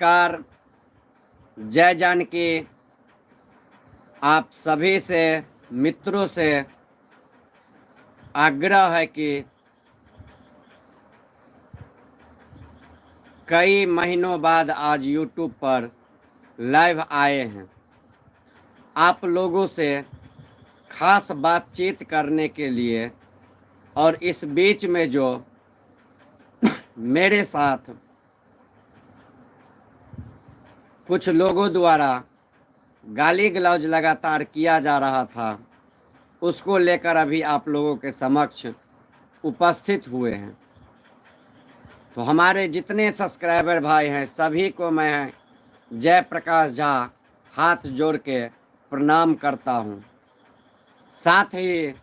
नमस्कार। जय जानकी। आप सभी से मित्रों से आग्रह है कि कई महीनों बाद आज YouTube पर लाइव आए हैं आप लोगों से खास बातचीत करने के लिए। और इस बीच में जो मेरे साथ कुछ लोगों द्वारा गाली गलौज लगातार किया जा रहा था, उसको लेकर अभी आप लोगों के समक्ष उपस्थित हुए हैं। तो हमारे जितने सब्सक्राइबर भाई हैं सभी को मैं जय प्रकाश झा हाथ जोड़ के प्रणाम करता हूं। साथ ही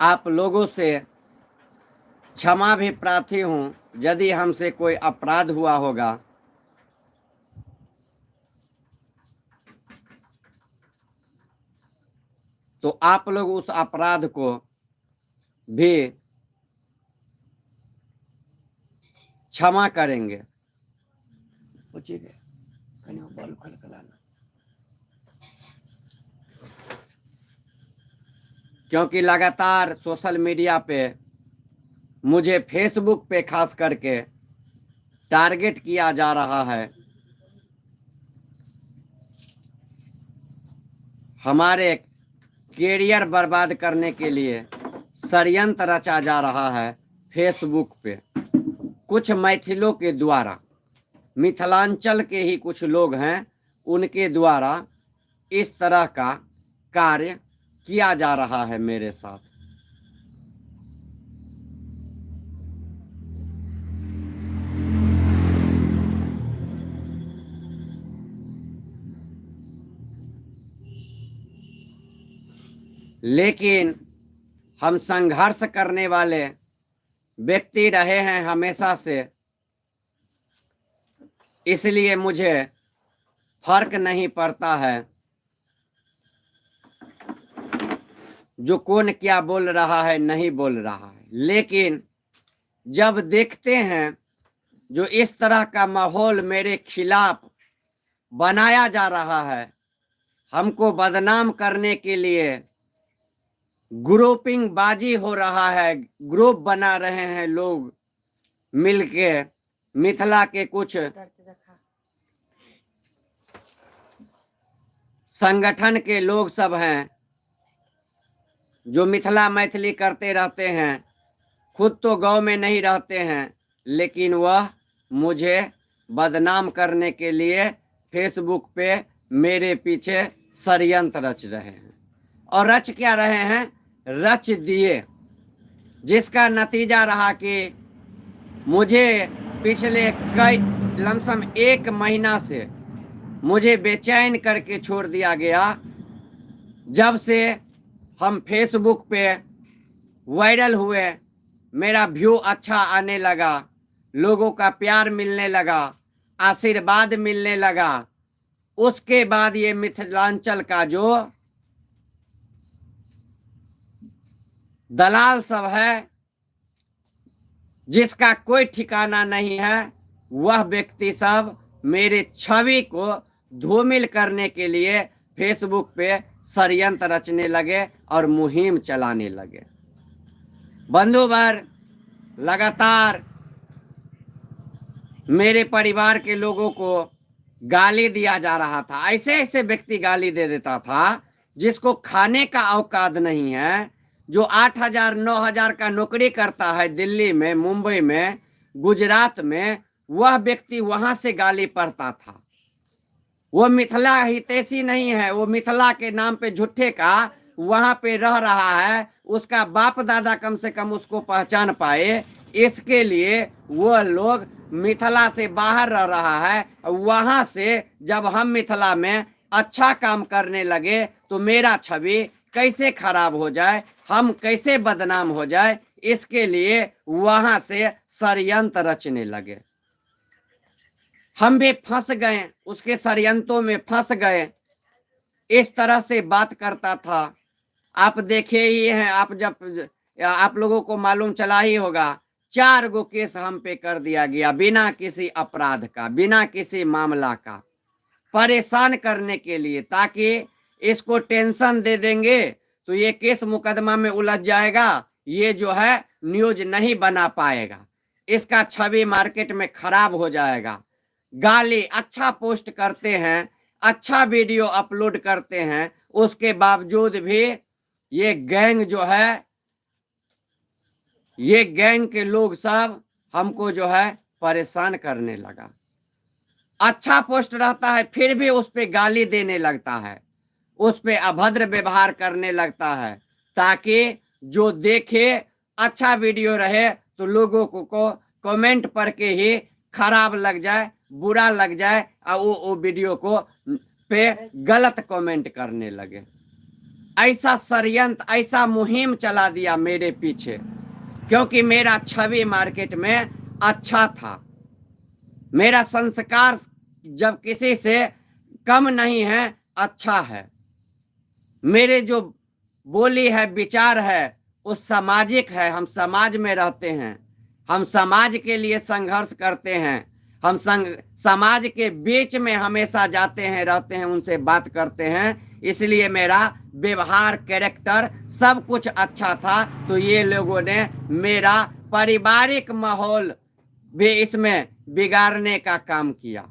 आप लोगों से क्षमा भी प्रार्थी हूं यदि हमसे कोई अपराध हुआ होगा। तो आप लोग उस अपराध को भी क्षमा करेंगे। क्योंकि लगातार सोशल मीडिया पे मुझे फेसबुक पे खास करके टारगेट किया जा रहा है। हमारे कैरियर बर्बाद करने के लिए षड्यंत्र रचा जा रहा है फेसबुक पे कुछ मैथिलों के द्वारा। मिथिलांचल के ही कुछ लोग हैं, उनके द्वारा इस तरह का कार्य किया जा रहा है मेरे साथ। लेकिन हम संघर्ष करने वाले व्यक्ति रहे हैं हमेशा से, इसलिए मुझे फर्क नहीं पड़ता है जो कौन क्या बोल रहा है नहीं बोल रहा है। लेकिन जब देखते हैं जो इस तरह का माहौल मेरे खिलाफ बनाया जा रहा है, हमको बदनाम करने के लिए ग्रुपिंग बाजी हो रहा है, ग्रुप बना रहे हैं लोग मिलके, मिथिला के कुछ संगठन के लोग सब हैं जो मिथिला मैथिली करते रहते हैं। खुद तो गांव में नहीं रहते हैं, लेकिन वह मुझे बदनाम करने के लिए फेसबुक पे मेरे पीछे षड्यंत्र रच रहे हैं। और रच क्या रहे हैं? रच दिए, जिसका नतीजा रहा कि मुझे पिछले कई लमसम 1 महीना से मुझे बेचैन करके छोड़ दिया गया। जब से हम फेसबुक पे वायरल हुए, मेरा व्यू अच्छा आने लगा, लोगों का प्यार मिलने लगा, आशीर्वाद मिलने लगा, उसके बाद ये मिथिलांचल का जो दलाल सब है, जिसका कोई ठिकाना नहीं है, वह व्यक्ति सब मेरे छवि को धूमिल करने के लिए फेसबुक पे षड्यंत्र रचने लगे और मुहिम चलाने लगे। बंधुवर, लगातार मेरे परिवार के लोगों को गाली दिया जा रहा था। ऐसे ऐसे व्यक्ति गाली दे देता था जिसको खाने का औकात नहीं है, जो 8,000 9,000 का नौकरी करता है दिल्ली में, मुंबई में, गुजरात में, वह व्यक्ति वहां से गाली पड़ता था। वो मिथिला हितैषी नहीं है, वो मिथिला के नाम पे झूठे का वहां पे रह रहा है। उसका बाप दादा कम से कम उसको पहचान पाए, इसके लिए वो लोग मिथिला से बाहर रह रहा है। वहां से जब हम मिथिला में अच्छा काम करने लगे तो मेरा छवि कैसे खराब हो जाए, हम कैसे बदनाम हो जाए, इसके लिए वहां से षड्यंत्र रचने लगे। हम भी फंस गए, उसके षड्यंत्रों में फंस गए। इस तरह से बात करता था। आप देखे ही हैं, आप लोगों को मालूम चला ही होगा 4 गो केस हम पे कर दिया गया बिना किसी अपराध का, बिना किसी मामला का, परेशान करने के लिए, ताकि इसको टेंशन दे देंगे तो ये केस मुकदमा में उलझ जाएगा, ये जो है न्यूज नहीं बना पाएगा, इसका छवि मार्केट में खराब हो जाएगा। गाली अच्छा पोस्ट करते हैं, अच्छा वीडियो अपलोड करते हैं, उसके बावजूद भी ये गैंग जो है, ये गैंग के लोग सब हमको जो है परेशान करने लगा। अच्छा पोस्ट रहता है फिर भी उस पे गाली देने लगता है, उस पे अभद्र व्यवहार करने लगता है, ताकि जो देखे अच्छा वीडियो रहे तो लोगों को कमेंट पढ़ के ही खराब लग जाए, बुरा लग जाए और वो वीडियो को पे गलत कमेंट करने लगे। ऐसा षड्यंत्र, ऐसा मुहिम चला दिया मेरे पीछे, क्योंकि मेरा छवि मार्केट में अच्छा था, मेरा संस्कार जब किसी से कम नहीं है, अच्छा है, मेरे जो बोली है, विचार है, वो सामाजिक है, हम समाज में रहते हैं, हम समाज के लिए संघर्ष करते हैं, हम समाज के बीच में हमेशा जाते हैं, रहते हैं, उनसे बात करते हैं, इसलिए मेरा व्यवहार, कैरेक्टर सब कुछ अच्छा था। तो ये लोगों ने मेरा पारिवारिक माहौल भी इसमें बिगाड़ने का काम किया।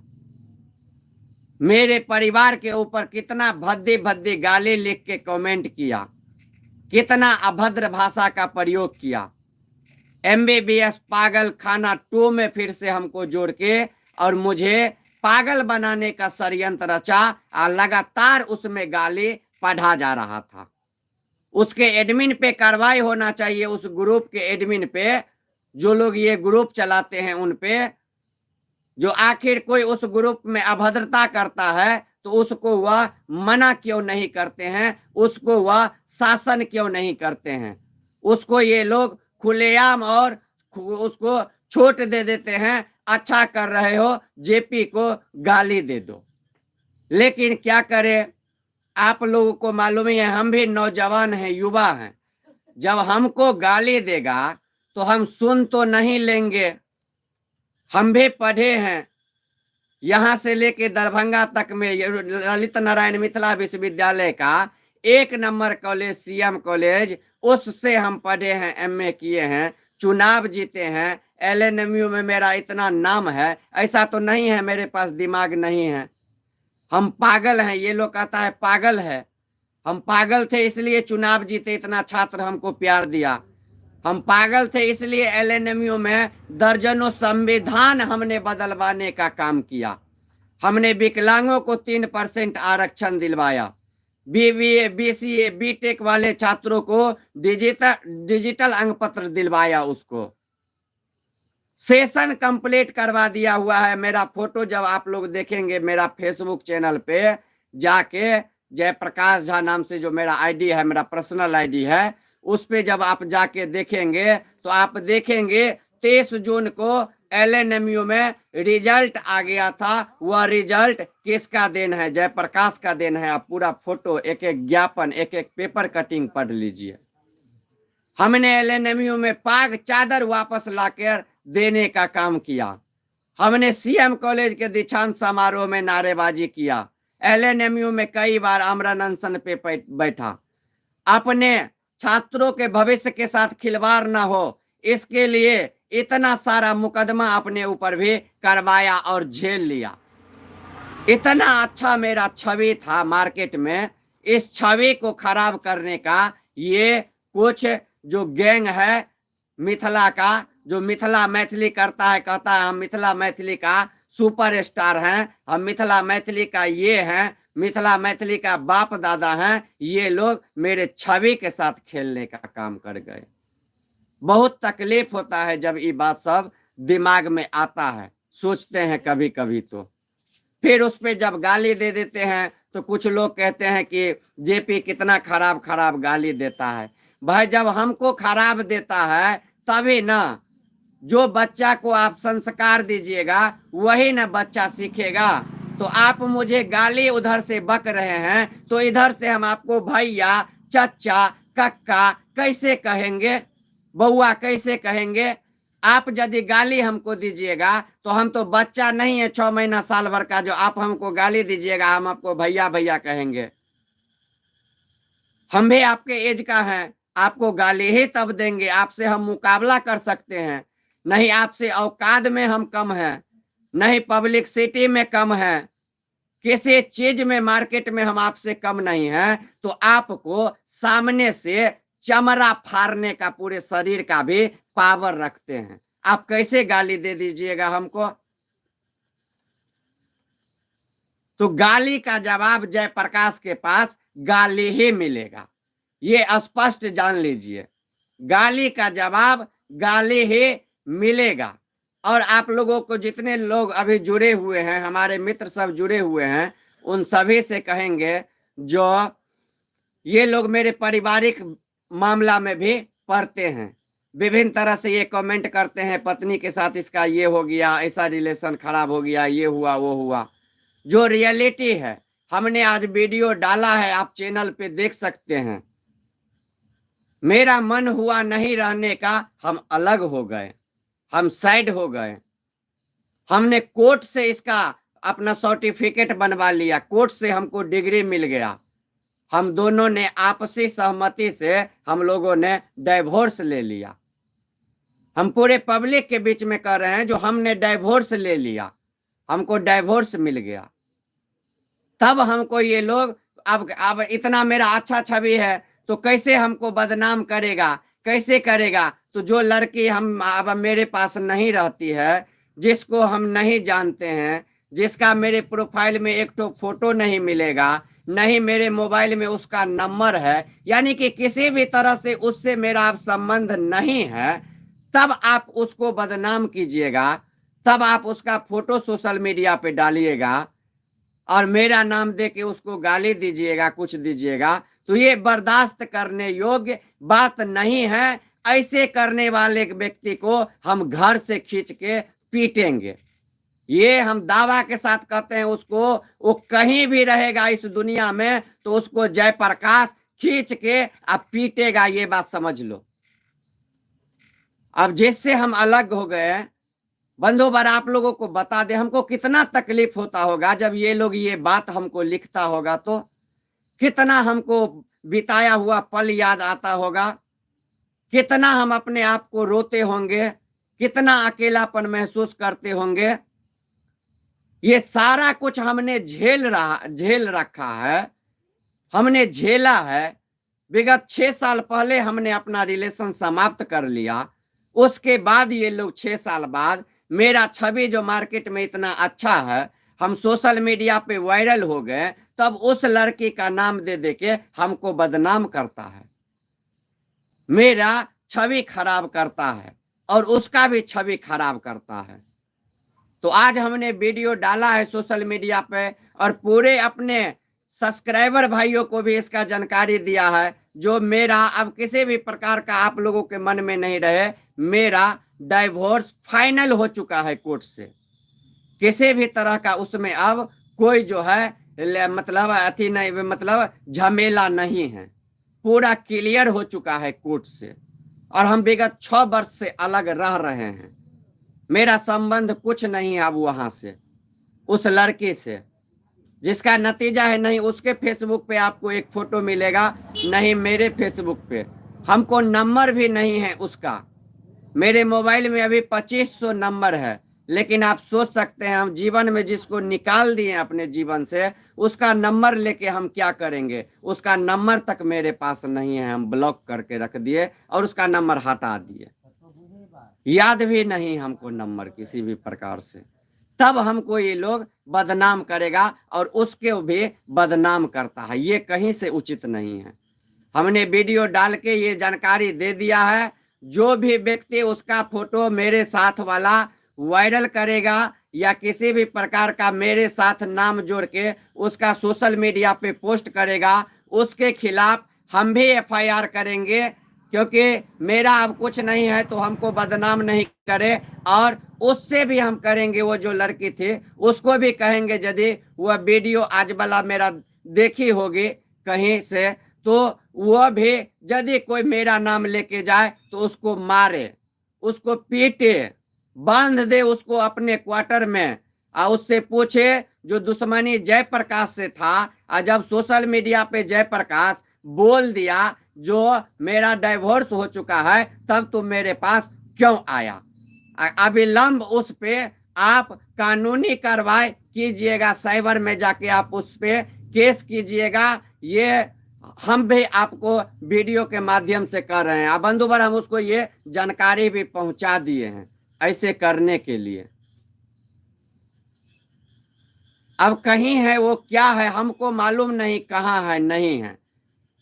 मेरे परिवार के ऊपर कितना भद्दी भद्दी गाली लिख के कमेंट किया, कितना अभद्र भाषा का प्रयोग किया। MBBS पागल खाना 2 में फिर से हमको जोड़ के और मुझे पागल बनाने का षड्यंत्र रचा और लगातार उसमें गाली पढ़ा जा रहा था। उसके एडमिन पे कार्रवाई होना चाहिए, उस ग्रुप के एडमिन पे, जो लोग ये ग्रुप चलाते हैं उन पे, जो आखिर कोई उस ग्रुप में अभद्रता करता है तो उसको वह मना क्यों नहीं करते हैं, उसको वह शासन क्यों नहीं करते हैं, उसको ये लोग खुलेआम और उसको छूट दे देते हैं, अच्छा कर रहे हो जेपी को गाली दे दो। लेकिन क्या करें, आप लोगों को मालूम ही है, हम भी नौजवान हैं, युवा हैं, जब हमको गाली देगा तो हम सुन तो नहीं लेंगे। हम भी पढ़े हैं, यहाँ से लेके दरभंगा तक में ललित नारायण मिथिला विश्वविद्यालय का 1 नंबर कॉलेज CM कॉलेज, उससे हम पढ़े हैं, MA किए हैं, चुनाव जीते हैं, LNMU में मेरा इतना नाम है। ऐसा तो नहीं है मेरे पास दिमाग नहीं है, हम पागल हैं। ये लोग कहता है पागल है, हम पागल थे इसलिए चुनाव जीते, इतना छात्र हमको प्यार दिया। हम पागल थे इसलिए LNMU में दर्जनों संविधान हमने बदलवाने का काम किया। हमने विकलांगों को 3% आरक्षण दिलवाया, BBA BCA BTech वाले छात्रों को डिजिटल अंक पत्र दिलवाया, उसको सेशन कंप्लीट करवा दिया हुआ है। मेरा फोटो जब आप लोग देखेंगे मेरा फेसबुक चैनल पे जाके, जयप्रकाश झा नाम से जो मेरा ID है, मेरा पर्सनल ID है, उस पे जब आप जाके देखेंगे तो आप देखेंगे 23 जून को LNMU में रिजल्ट आ गया था। वह रिजल्ट किसका देन है? जयप्रकाश का देन है। आप पूरा फोटो, एक एक ज्ञापन, एक एक पेपर कटिंग पढ़ लीजिए। हमने LNMU में पाग चादर वापस लाकर देने का काम किया। हमने CM कॉलेज के दीक्षांत समारोह में नारेबाजी किया। LNMU में कई बार आमरण अनशन पे बैठा। अपने छात्रों के भविष्य के साथ खिलवाड़ ना हो, इसके लिए इतना सारा मुकदमा अपने ऊपर भी करवाया और झेल लिया। इतना अच्छा मेरा छवि था मार्केट में, इस छवि को खराब करने का ये कुछ जो गैंग है मिथिला का, जो मिथिला मैथिली करता है, कहता है हम मिथिला मैथिली का सुपरस्टार हैं, हम मिथिला मैथिली का ये हैं, मिथिला मैथिली का बाप दादा हैं, ये लोग मेरे छवि के साथ खेलने का काम कर गए। बहुत तकलीफ होता है जब ये बात सब दिमाग में आता है, सोचते हैं कभी कभी। तो फिर उस पे जब गाली दे देते हैं तो कुछ लोग कहते हैं कि जेपी कितना खराब खराब गाली देता है। भाई जब हमको खराब देता है तभी ना, जो बच्चा को आप संस्कार दीजिएगा वही ना बच्चा सीखेगा। तो आप मुझे गाली उधर से बक रहे हैं तो इधर से हम आपको भैया, चचा, कक्का कैसे कहेंगे, बउआ कैसे कहेंगे? आप यदि गाली हमको दीजिएगा तो हम तो बच्चा नहीं है 6 महीना साल भर का, जो आप हमको गाली दीजिएगा हम आपको भैया भैया कहेंगे। हम भी आपके एज का हैं, आपको गाली ही तब देंगे, आपसे हम मुकाबला कर सकते हैं। नहीं आपसे औकात में हम कम हैं, नहीं पब्लिक सिटी में कम है, किसी चीज में मार्केट में हम आपसे कम नहीं हैं। तो आपको सामने से चमड़ा फाड़ने का पूरे शरीर का भी पावर रखते हैं, आप कैसे गाली दे दीजिएगा हमको। तो गाली का जवाब जयप्रकाश के पास गाली ही मिलेगा, ये स्पष्ट जान लीजिए। गाली का जवाब गाली ही मिलेगा। और आप लोगों को जितने लोग अभी जुड़े हुए हैं, हमारे मित्र सब जुड़े हुए हैं, उन सभी से कहेंगे, जो ये लोग मेरे पारिवारिक मामला में भी पढ़ते हैं, विभिन्न तरह से ये कमेंट करते हैं, पत्नी के साथ इसका ये हो गया, ऐसा रिलेशन खराब हो गया, ये हुआ वो हुआ। जो रियलिटी है, हमने आज वीडियो डाला है, आप चैनल पे देख सकते हैं। मेरा मन हुआ नहीं रहने का, हम अलग हो गए, हम साइड हो गए। हमने कोर्ट से इसका अपना सर्टिफिकेट बनवा लिया, कोर्ट से हमको डिग्री मिल गया। हम दोनों ने आपसी सहमति से हम लोगों ने डाइवोर्स ले लिया। हम पूरे पब्लिक के बीच में कह रहे हैं, जो हमने डाइवोर्स ले लिया, हमको डाइवोर्स मिल गया। तब हमको ये लोग अब इतना मेरा अच्छा छवि है तो कैसे हमको बदनाम करेगा, कैसे करेगा। तो जो लड़की हम अब मेरे पास नहीं रहती है, जिसको हम नहीं जानते हैं, जिसका मेरे प्रोफाइल में एक तो फोटो नहीं मिलेगा, नहीं मेरे मोबाइल में उसका नंबर है, यानी कि किसी भी तरह से उससे मेरा संबंध नहीं है, तब आप उसको बदनाम कीजिएगा, तब आप उसका फोटो सोशल मीडिया पे डालिएगा और मेरा नाम दे के उसको गाली दीजिएगा, कुछ दीजिएगा। तो ये बर्दाश्त करने योग्य बात नहीं है। ऐसे करने वाले व्यक्ति को हम घर से खींच के पीटेंगे, ये हम दावा के साथ कहते हैं। उसको वो कहीं भी रहेगा इस दुनिया में तो उसको जयप्रकाश खींच के अब पीटेगा, ये बात समझ लो। अब जिससे हम अलग हो गए, बंधुवर आप लोगों को बता दे, हमको कितना तकलीफ होता होगा जब ये लोग ये बात हमको लिखता होगा, तो कितना हमको बिताया हुआ पल याद आता होगा, कितना हम अपने आप को रोते होंगे, कितना अकेलापन महसूस करते होंगे। ये सारा कुछ हमने झेल रखा है, हमने झेला है। विगत 6 साल पहले हमने अपना रिलेशन समाप्त कर लिया, उसके बाद ये लोग 6 साल बाद मेरा छवि जो मार्केट में इतना अच्छा है, हम सोशल मीडिया पे वायरल हो गए, तब उस लड़की का नाम दे दे के हमको बदनाम करता है, मेरा छवि खराब करता है और उसका भी छवि खराब करता है। तो आज हमने वीडियो डाला है सोशल मीडिया पे और पूरे अपने सब्सक्राइबर भाइयों को भी इसका जानकारी दिया है, जो मेरा अब किसी भी प्रकार का आप लोगों के मन में नहीं रहे, मेरा डाइवोर्स फाइनल हो चुका है कोर्ट से। किसी भी तरह का उसमें अब कोई जो है मतलब अति नहीं, मतलब झमेला नहीं है, पूरा क्लियर हो चुका है कोर्ट से। और हम विगत 6 वर्ष से अलग रह रहे हैं, मेरा संबंध कुछ नहीं है अब वहां से, उस लड़के से, जिसका नतीजा है नहीं उसके फेसबुक पे आपको एक फोटो मिलेगा, नहीं मेरे फेसबुक पे। हमको नंबर भी नहीं है उसका, मेरे मोबाइल में अभी 2500 नंबर है। लेकिन आप सोच सकते हैं, हम जीवन में जिसको निकाल दिए अपने जीवन से, उसका नंबर लेके हम क्या करेंगे। उसका नंबर तक मेरे पास नहीं है, हम ब्लॉक करके रख दिए और उसका नंबर हटा दिए, याद भी नहीं हमको नंबर किसी भी प्रकार से। तब हमको ये लोग बदनाम करेगा और उसके भी बदनाम करता है, ये कहीं से उचित नहीं है। हमने वीडियो डाल के ये जानकारी दे दिया है, जो भी व्यक्ति उसका फोटो मेरे साथ वाला वायरल करेगा या किसी भी प्रकार का मेरे साथ नाम जोड़ के उसका सोशल मीडिया पे पोस्ट करेगा, उसके खिलाफ हम भी FIR करेंगे, क्योंकि मेरा अब कुछ नहीं है तो हमको बदनाम नहीं करे। और उससे भी हम करेंगे, वो जो लड़की थी उसको भी कहेंगे, यदि वह वीडियो आज वाला मेरा देखी होगी कहीं से, तो वह भी यदि कोई मेरा नाम लेके जाए तो उसको मारे, उसको पीटे, बांध दे उसको अपने क्वार्टर में, और उससे पूछे जो दुश्मनी जयप्रकाश से था, और जब सोशल मीडिया पे जयप्रकाश बोल दिया जो मेरा डाइवोर्स हो चुका है, तब तुम मेरे पास क्यों आया। अविलंब उस पे आप कानूनी कार्रवाई कीजिएगा, साइबर में जाके आप उस पे केस कीजिएगा। ये हम भी आपको वीडियो के माध्यम से कर रहे हैं। बंधुवर, हम उसको ये जानकारी भी पहुंचा दिए हैं ऐसे करने के लिए। अब कहीं है वो क्या है हमको मालूम नहीं, कहाँ है नहीं है,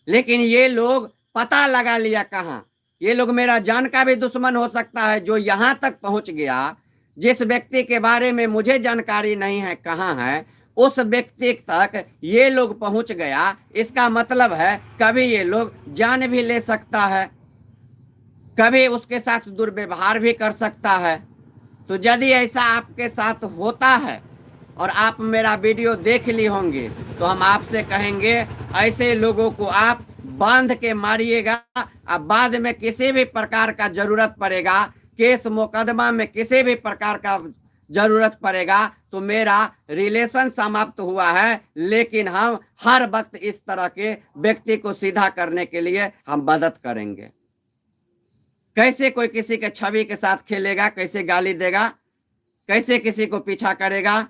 लेकिन ये लोग पता लगा लिया कहाँ। ये लोग मेरा जान का भी दुश्मन हो सकता है, जो यहाँ तक पहुंच गया। जिस व्यक्ति के बारे में मुझे जानकारी नहीं है कहाँ है, उस व्यक्ति तक ये लोग पहुंच गया। इसका मतलब है कभी ये लोग जान भी ले सकता है, कभी उसके साथ दुर्व्यवहार भी कर सकता है। तो यदि ऐसा आपके साथ होता है और आप मेरा वीडियो देख ली होंगे, तो हम आपसे कहेंगे ऐसे लोगों को आप बांध के मारिएगा। अब बाद में किसी भी प्रकार का जरूरत पड़ेगा, केस मुकदमा में किसी भी प्रकार का जरूरत पड़ेगा, तो मेरा रिलेशन समाप्त हुआ है, लेकिन हम हर वक्त इस तरह के व्यक्ति को सीधा करने के लिए हम मदद करेंगे। कैसे कोई किसी के छवि के साथ खेलेगा, कैसे गाली देगा, कैसे किसी को पीछा करेगा।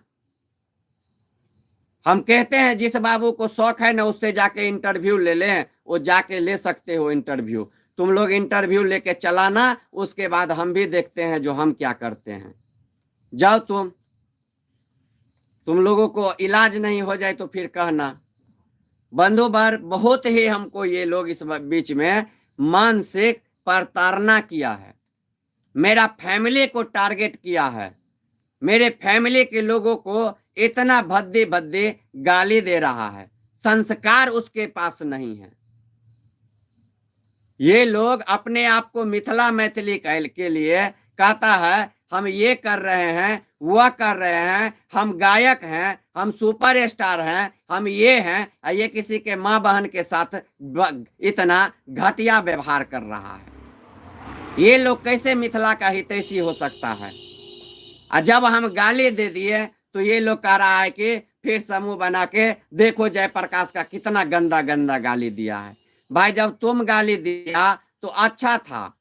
हम कहते हैं जिस बाबू को शौक है ना, उससे जाके इंटरव्यू ले लें, वो जाके ले सकते हो इंटरव्यू। तुम लोग इंटरव्यू लेके चलाना, उसके बाद हम भी देखते हैं जो हम क्या करते हैं। जाओ तुम लोगों को इलाज नहीं हो जाए तो फिर कहना। बंधुवर, बहुत ही हमको ये लोग इस बीच में मानसिक प्रताड़ना किया है, मेरा फैमिली को टारगेट किया है, मेरे फैमिली के लोगों को इतना भद्दी भद्दी गाली दे रहा है। संस्कार उसके पास नहीं है। ये लोग अपने आप को मिथिला मैथिली के लिए कहता है हम ये कर रहे हैं, वह कर रहे हैं, हम गायक हैं, हम सुपर स्टार हैं, हम ये हैं। ये किसी के माँ बहन के साथ इतना घटिया व्यवहार कर रहा है। ये लोग कैसे मिथिला का हितैषी हो सकता है। और जब हम गाली दे दिए तो ये लोग कह रहा है कि फिर समूह बना के देखो जयप्रकाश का कितना गंदा गंदा गाली दिया है। भाई, जब तुम गाली दिया तो अच्छा था,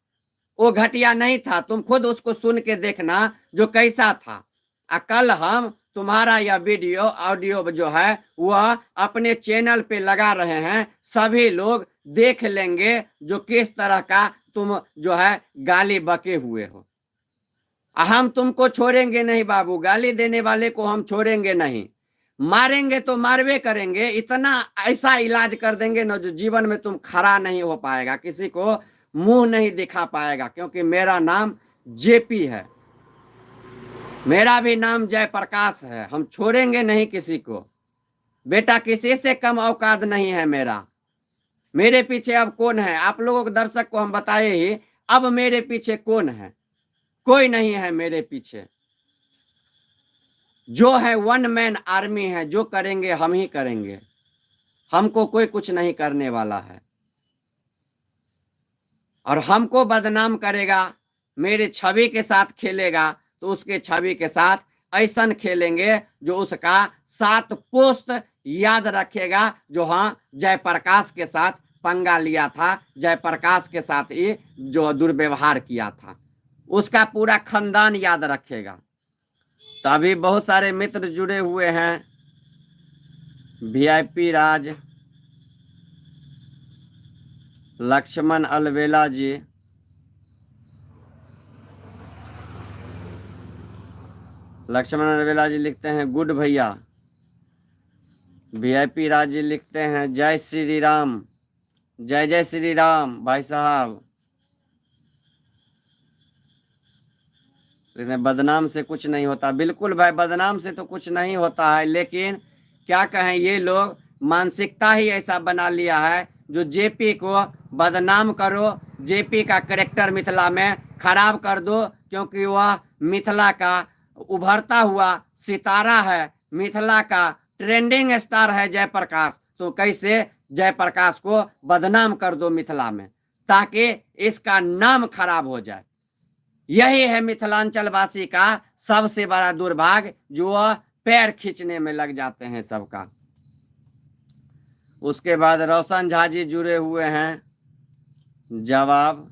वो घटिया नहीं था। तुम खुद उसको सुन के देखना जो कैसा था। कल हम तुम्हारा यह वीडियो ऑडियो जो है वह अपने चैनल पे लगा रहे हैं, सभी लोग देख लेंगे जो किस तरह का तुम जो है गाली बके हुए हो। हम तुमको छोड़ेंगे नहीं बाबू, गाली देने वाले को हम छोड़ेंगे नहीं। मारेंगे तो मारवे करेंगे, इतना ऐसा इलाज कर देंगे ना जो जीवन में तुम खड़ा नहीं हो पाएगा, किसी को मुंह नहीं दिखा पाएगा। क्योंकि मेरा नाम जेपी है, मेरा भी नाम जयप्रकाश है। हम छोड़ेंगे नहीं किसी को। बेटा, किसी से कम औकात नहीं है मेरा। मेरे पीछे अब कौन है, आप लोगों को दर्शक को हम बताए ही, अब मेरे पीछे कौन है। कोई नहीं है मेरे पीछे। जो है वन मैन आर्मी है, जो करेंगे हम ही करेंगे। हमको कोई कुछ नहीं करने वाला है। और हमको बदनाम करेगा, मेरे छवि के साथ खेलेगा, तो उसके छवि के साथ ऐसा खेलेंगे जो उसका 7 पोस्ट याद रखेगा। जो हाँ, जयप्रकाश के साथ पंगा लिया था, जयप्रकाश के साथ ही जो दुर्व्यवहार किया था, उसका पूरा खानदान याद रखेगा। तो अभी बहुत सारे मित्र जुड़े हुए हैं। वीआईपी राज, लक्ष्मण अलवेला जी, लक्ष्मण अलवेला जी लिखते हैं गुड भैया। वीआईपी राज जी लिखते हैं जय श्री राम, जय जय श्री राम भाई साहब। बदनाम से कुछ नहीं होता। बिल्कुल भाई, बदनाम से तो कुछ नहीं होता है, लेकिन क्या कहें, ये लोग मानसिकता ही ऐसा बना लिया है जो जेपी को बदनाम करो, जेपी का कैरेक्टर मिथिला में खराब कर दो। क्योंकि वह मिथिला का उभरता हुआ सितारा है, मिथिला का ट्रेंडिंग स्टार है जयप्रकाश। तो कैसे जयप्रकाश को बदनाम कर दो मिथिला में, ताकि इसका नाम खराब हो जाए। यही है मिथिलांचल वासी का सबसे बड़ा दुर्भाग्य, जो वह पैर खींचने में लग जाते हैं सबका। उसके बाद रोशन झा जी जुड़े हुए हैं, जवाब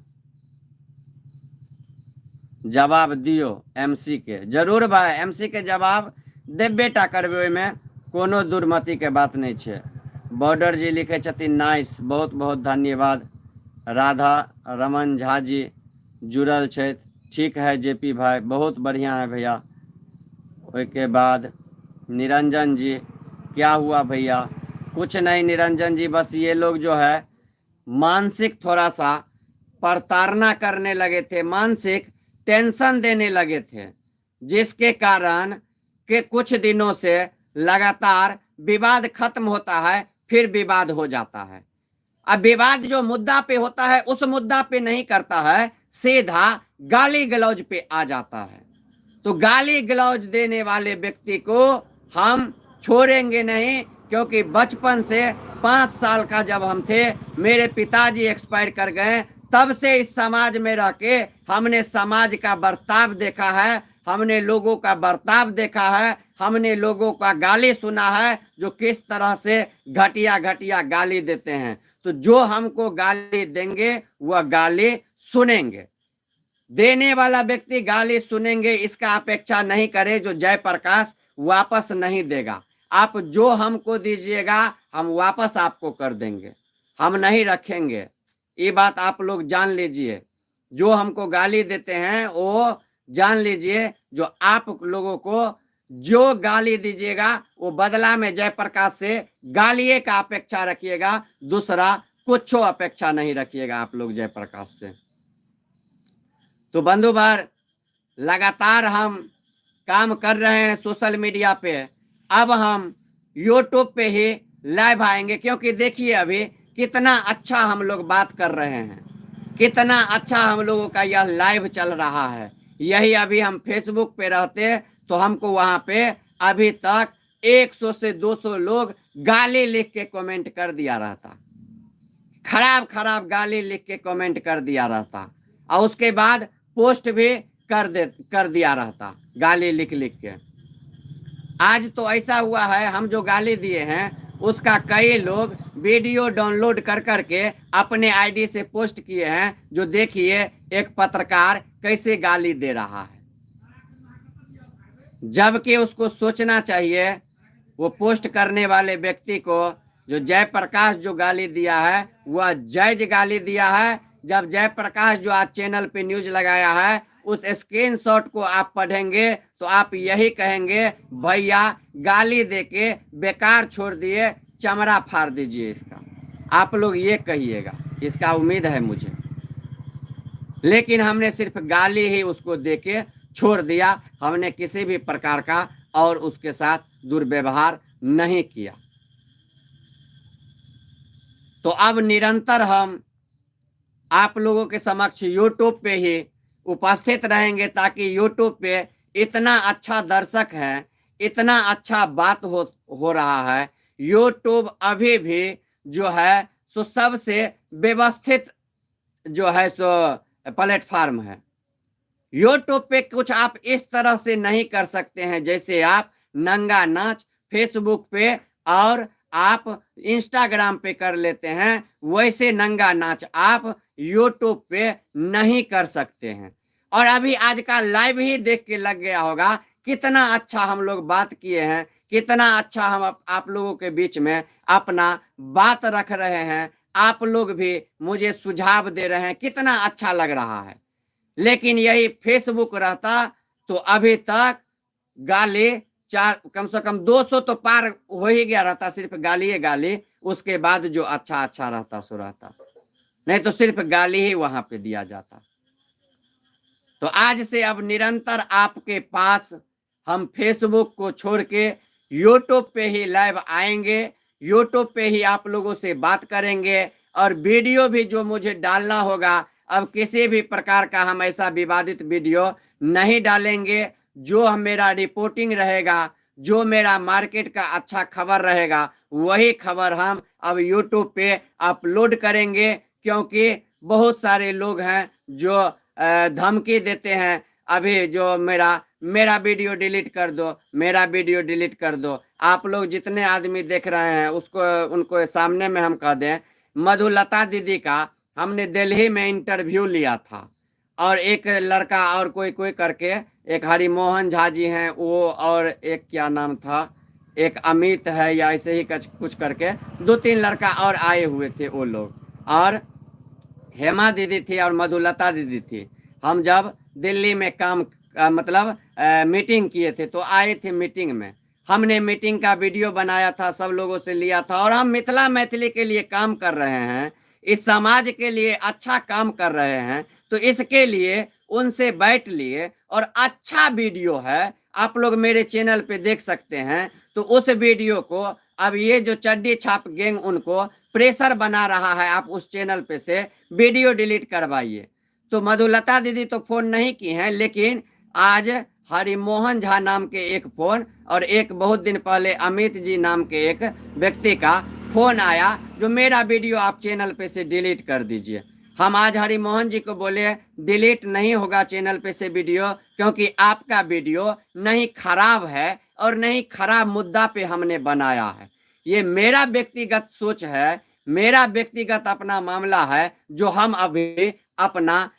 दियो एमसी के। जरूर भाई, एमसी के जवाब देबेटा करबे, ओहिमे कोनो दुर्मति के बात नहीं छे। बॉर्डर जी लिखे छथिन नाइस, बहुत बहुत धन्यवाद। राधा रमन झा जी जुड़ल छथि, ठीक है जेपी भाई, बहुत बढ़िया है भैया। उसके बाद निरंजन जी, क्या हुआ भैया? कुछ नहीं निरंजन जी, बस ये लोग जो है मानसिक थोड़ा सा प्रताड़ना करने लगे थे, मानसिक टेंशन देने लगे थे, जिसके कारण के कुछ दिनों से लगातार विवाद खत्म होता है, फिर विवाद हो जाता है। अब विवाद जो मुद्दा पे होता है उस मुद्दा पे नहीं करता है, सीधा गाली गलौज पे आ जाता है। तो गाली गलौज देने वाले व्यक्ति को हम छोड़ेंगे नहीं, क्योंकि बचपन से 5 साल का जब हम थे, मेरे पिताजी एक्सपायर कर गए, तब से इस समाज में रह के हमने समाज का बर्ताव देखा है, हमने लोगों का बर्ताव देखा है, हमने लोगों का गाली सुना है, जो किस तरह से घटिया घटिया गाली देते हैं। तो जो हमको गाली देंगे वह गाली सुनेंगे, देने वाला व्यक्ति गाली सुनेंगे, इसका अपेक्षा नहीं करे जो जयप्रकाश वापस नहीं देगा। आप जो हमको दीजिएगा हम वापस आपको कर देंगे, हम नहीं रखेंगे। ये बात आप लोग जान लीजिए, जो हमको गाली देते हैं वो जान लीजिए, जो आप लोगों को जो गाली दीजिएगा वो बदला में जयप्रकाश से गालिए का अपेक्षा रखिएगा, दूसरा कुछ अपेक्षा नहीं रखिएगा आप लोग जयप्रकाश से। तो बंधुवर, लगातार हम काम कर रहे हैं सोशल मीडिया पे, अब हम यूट्यूब पे ही लाइव आएंगे, क्योंकि देखिए अभी कितना अच्छा हम लोग बात कर रहे हैं, कितना अच्छा हम लोगों का यह लाइव चल रहा है। यही अभी हम फेसबुक पे रहते तो हमको वहां पे अभी तक 100 से 200 लोग गाली लिख के कमेंट कर दिया रहता, खराब खराब गाली लिख के कमेंट कर दिया रहता, और उसके बाद पोस्ट भी कर दिया रहता गाली लिख लिख के। आज तो ऐसा हुआ है, हम जो गाली दिए हैं उसका कई लोग वीडियो डाउनलोड कर करके अपने आईडी से पोस्ट किए हैं, जो देखिए एक पत्रकार कैसे गाली दे रहा है, जबकि उसको सोचना चाहिए वो पोस्ट करने वाले व्यक्ति को, जो जयप्रकाश जो गाली दिया है वह जायज गाली दिया है। जब जयप्रकाश जो आज चैनल पे न्यूज लगाया है उस स्क्रीनशॉट को आप पढ़ेंगे तो आप यही कहेंगे भैया गाली देके बेकार छोड़ दिए, चमड़ा फाड़ दीजिए इसका, आप लोग ये कहिएगा, इसका उम्मीद है मुझे। लेकिन हमने सिर्फ गाली ही उसको देके छोड़ दिया, हमने किसी भी प्रकार का और उसके साथ दुर्व्यवहार नहीं किया। तो अब निरंतर हम आप लोगों के समक्ष यूट्यूब पे ही उपस्थित रहेंगे, ताकि यूट्यूब पे इतना अच्छा दर्शक है, इतना अच्छा बात हो रहा है। यूट्यूब अभी भी जो है सो सबसे व्यवस्थित जो है सो प्लेटफॉर्म है। यूट्यूब पे कुछ आप इस तरह से नहीं कर सकते हैं, जैसे आप नंगा नाच फेसबुक पे और आप इंस्टाग्राम पे कर लेते हैं, वैसे नंगा नाच आप यूट्यूब पे नहीं कर सकते हैं। और अभी आज का लाइव ही देख के लग गया होगा कितना अच्छा हम लोग बात किए हैं, कितना अच्छा हम आप लोगों के बीच में अपना बात रख रहे हैं, आप लोग भी मुझे सुझाव दे रहे हैं, कितना अच्छा लग रहा है। लेकिन यही फेसबुक रहता तो अभी तक गाली कम से कम 200 तो पार हो ही गया रहता, सिर्फ गाली गाली, उसके बाद जो अच्छा अच्छा रहता सो रहता, नहीं तो सिर्फ गाली ही वहां पे दिया जाता। तो आज से अब निरंतर आपके पास हम फेसबुक को छोड़ के यूट्यूब पे ही लाइव आएंगे, यूट्यूब पे ही आप लोगों से बात करेंगे, और वीडियो भी जो मुझे डालना होगा, अब किसी भी प्रकार का हम ऐसा विवादित वीडियो नहीं डालेंगे। जो मेरा रिपोर्टिंग रहेगा, जो मेरा मार्केट का अच्छा खबर रहेगा, वही खबर हम अब यूट्यूब पे अपलोड करेंगे, क्योंकि बहुत सारे लोग हैं जो धमकी देते हैं, अभी जो मेरा वीडियो डिलीट कर दो, मेरा वीडियो डिलीट कर दो। आप लोग जितने आदमी देख रहे हैं उसको उनको सामने में हम कह दें, मधुलता दीदी का हमने दिल्ली में इंटरव्यू लिया था, और एक लड़का और कोई कोई करके, एक हरिमोहन झा जी हैं वो, और एक क्या नाम था, एक अमित है या ऐसे ही कुछ करके 2-3 लड़का और आए हुए थे वो लोग, और हेमा दीदी थी और मधुलता दीदी थी। हम जब दिल्ली में मतलब मीटिंग किए थे तो आए थे मीटिंग में, हमने मीटिंग का वीडियो बनाया था, सब लोगों से लिया था, और हम मिथिला मैथिली के लिए काम कर रहे हैं, इस समाज के लिए अच्छा काम कर रहे हैं, तो इसके लिए उनसे बैठ लिए, और अच्छा वीडियो है, आप लोग मेरे चैनल पे देख सकते हैं। तो उस वीडियो को अब ये जो चड्डी छाप गैंग उनको प्रेशर बना रहा है, आप उस चैनल पे से वीडियो डिलीट करवाइए। तो मधुलता दीदी तो फोन नहीं की हैं, लेकिन आज हरिमोहन झा नाम के एक फोन, और एक बहुत दिन पहले अमित जी नाम के एक व्यक्ति का फोन आया, जो मेरा वीडियो आप चैनल पे से डिलीट कर दीजिए। हम आज हरिमोहन जी को बोले डिलीट नहीं होगा चैनल पे से वीडियो, क्योंकि आपका वीडियो नहीं खराब है और नहीं खराब मुद्दा पे हमने बनाया है। ये मेरा व्यक्तिगत सोच है, मेरा व्यक्तिगत अपना मामला है, जो हम अभी अपना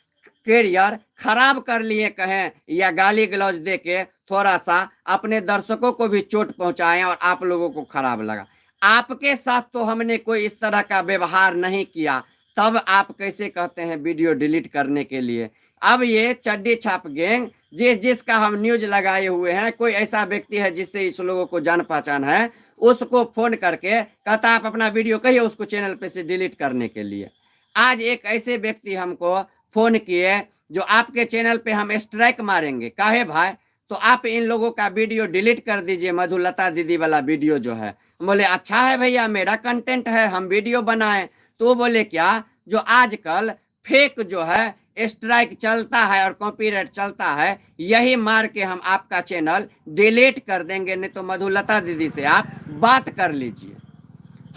करियर खराब कर लिए कहें, या गाली गलौज दे के थोड़ा सा अपने दर्शकों को भी चोट पहुंचाएं और आप लोगों को खराब लगा। आपके साथ तो हमने कोई इस तरह का व्यवहार नहीं किया, तब आप कैसे कहते हैं वीडियो डिलीट करने के लिए। अब ये चड्डी छाप गैंग जिसका हम न्यूज लगाए हुए हैं, कोई ऐसा व्यक्ति है जिससे इस लोगों को जान पहचान है, उसको फोन करके कहता आप अपना वीडियो कहिए उसको चैनल पे से डिलीट करने के लिए। आज एक ऐसे व्यक्ति हमको फोन किए, जो आपके चैनल पे हम स्ट्राइक मारेंगे। काहे भाई? तो आप इन लोगों का वीडियो डिलीट कर दीजिए, मधुलता दीदी वाला वीडियो जो है। बोले अच्छा है भैया, मेरा कंटेंट है, हम वीडियो बनाएं। तो बोले क्या, जो आजकल फेक जो है स्ट्राइक चलता है और कॉपीराइट चलता है, यही मार के हम आपका चैनल डिलीट कर देंगे, नहीं तो मधुलता दीदी से आप बात कर लीजिए।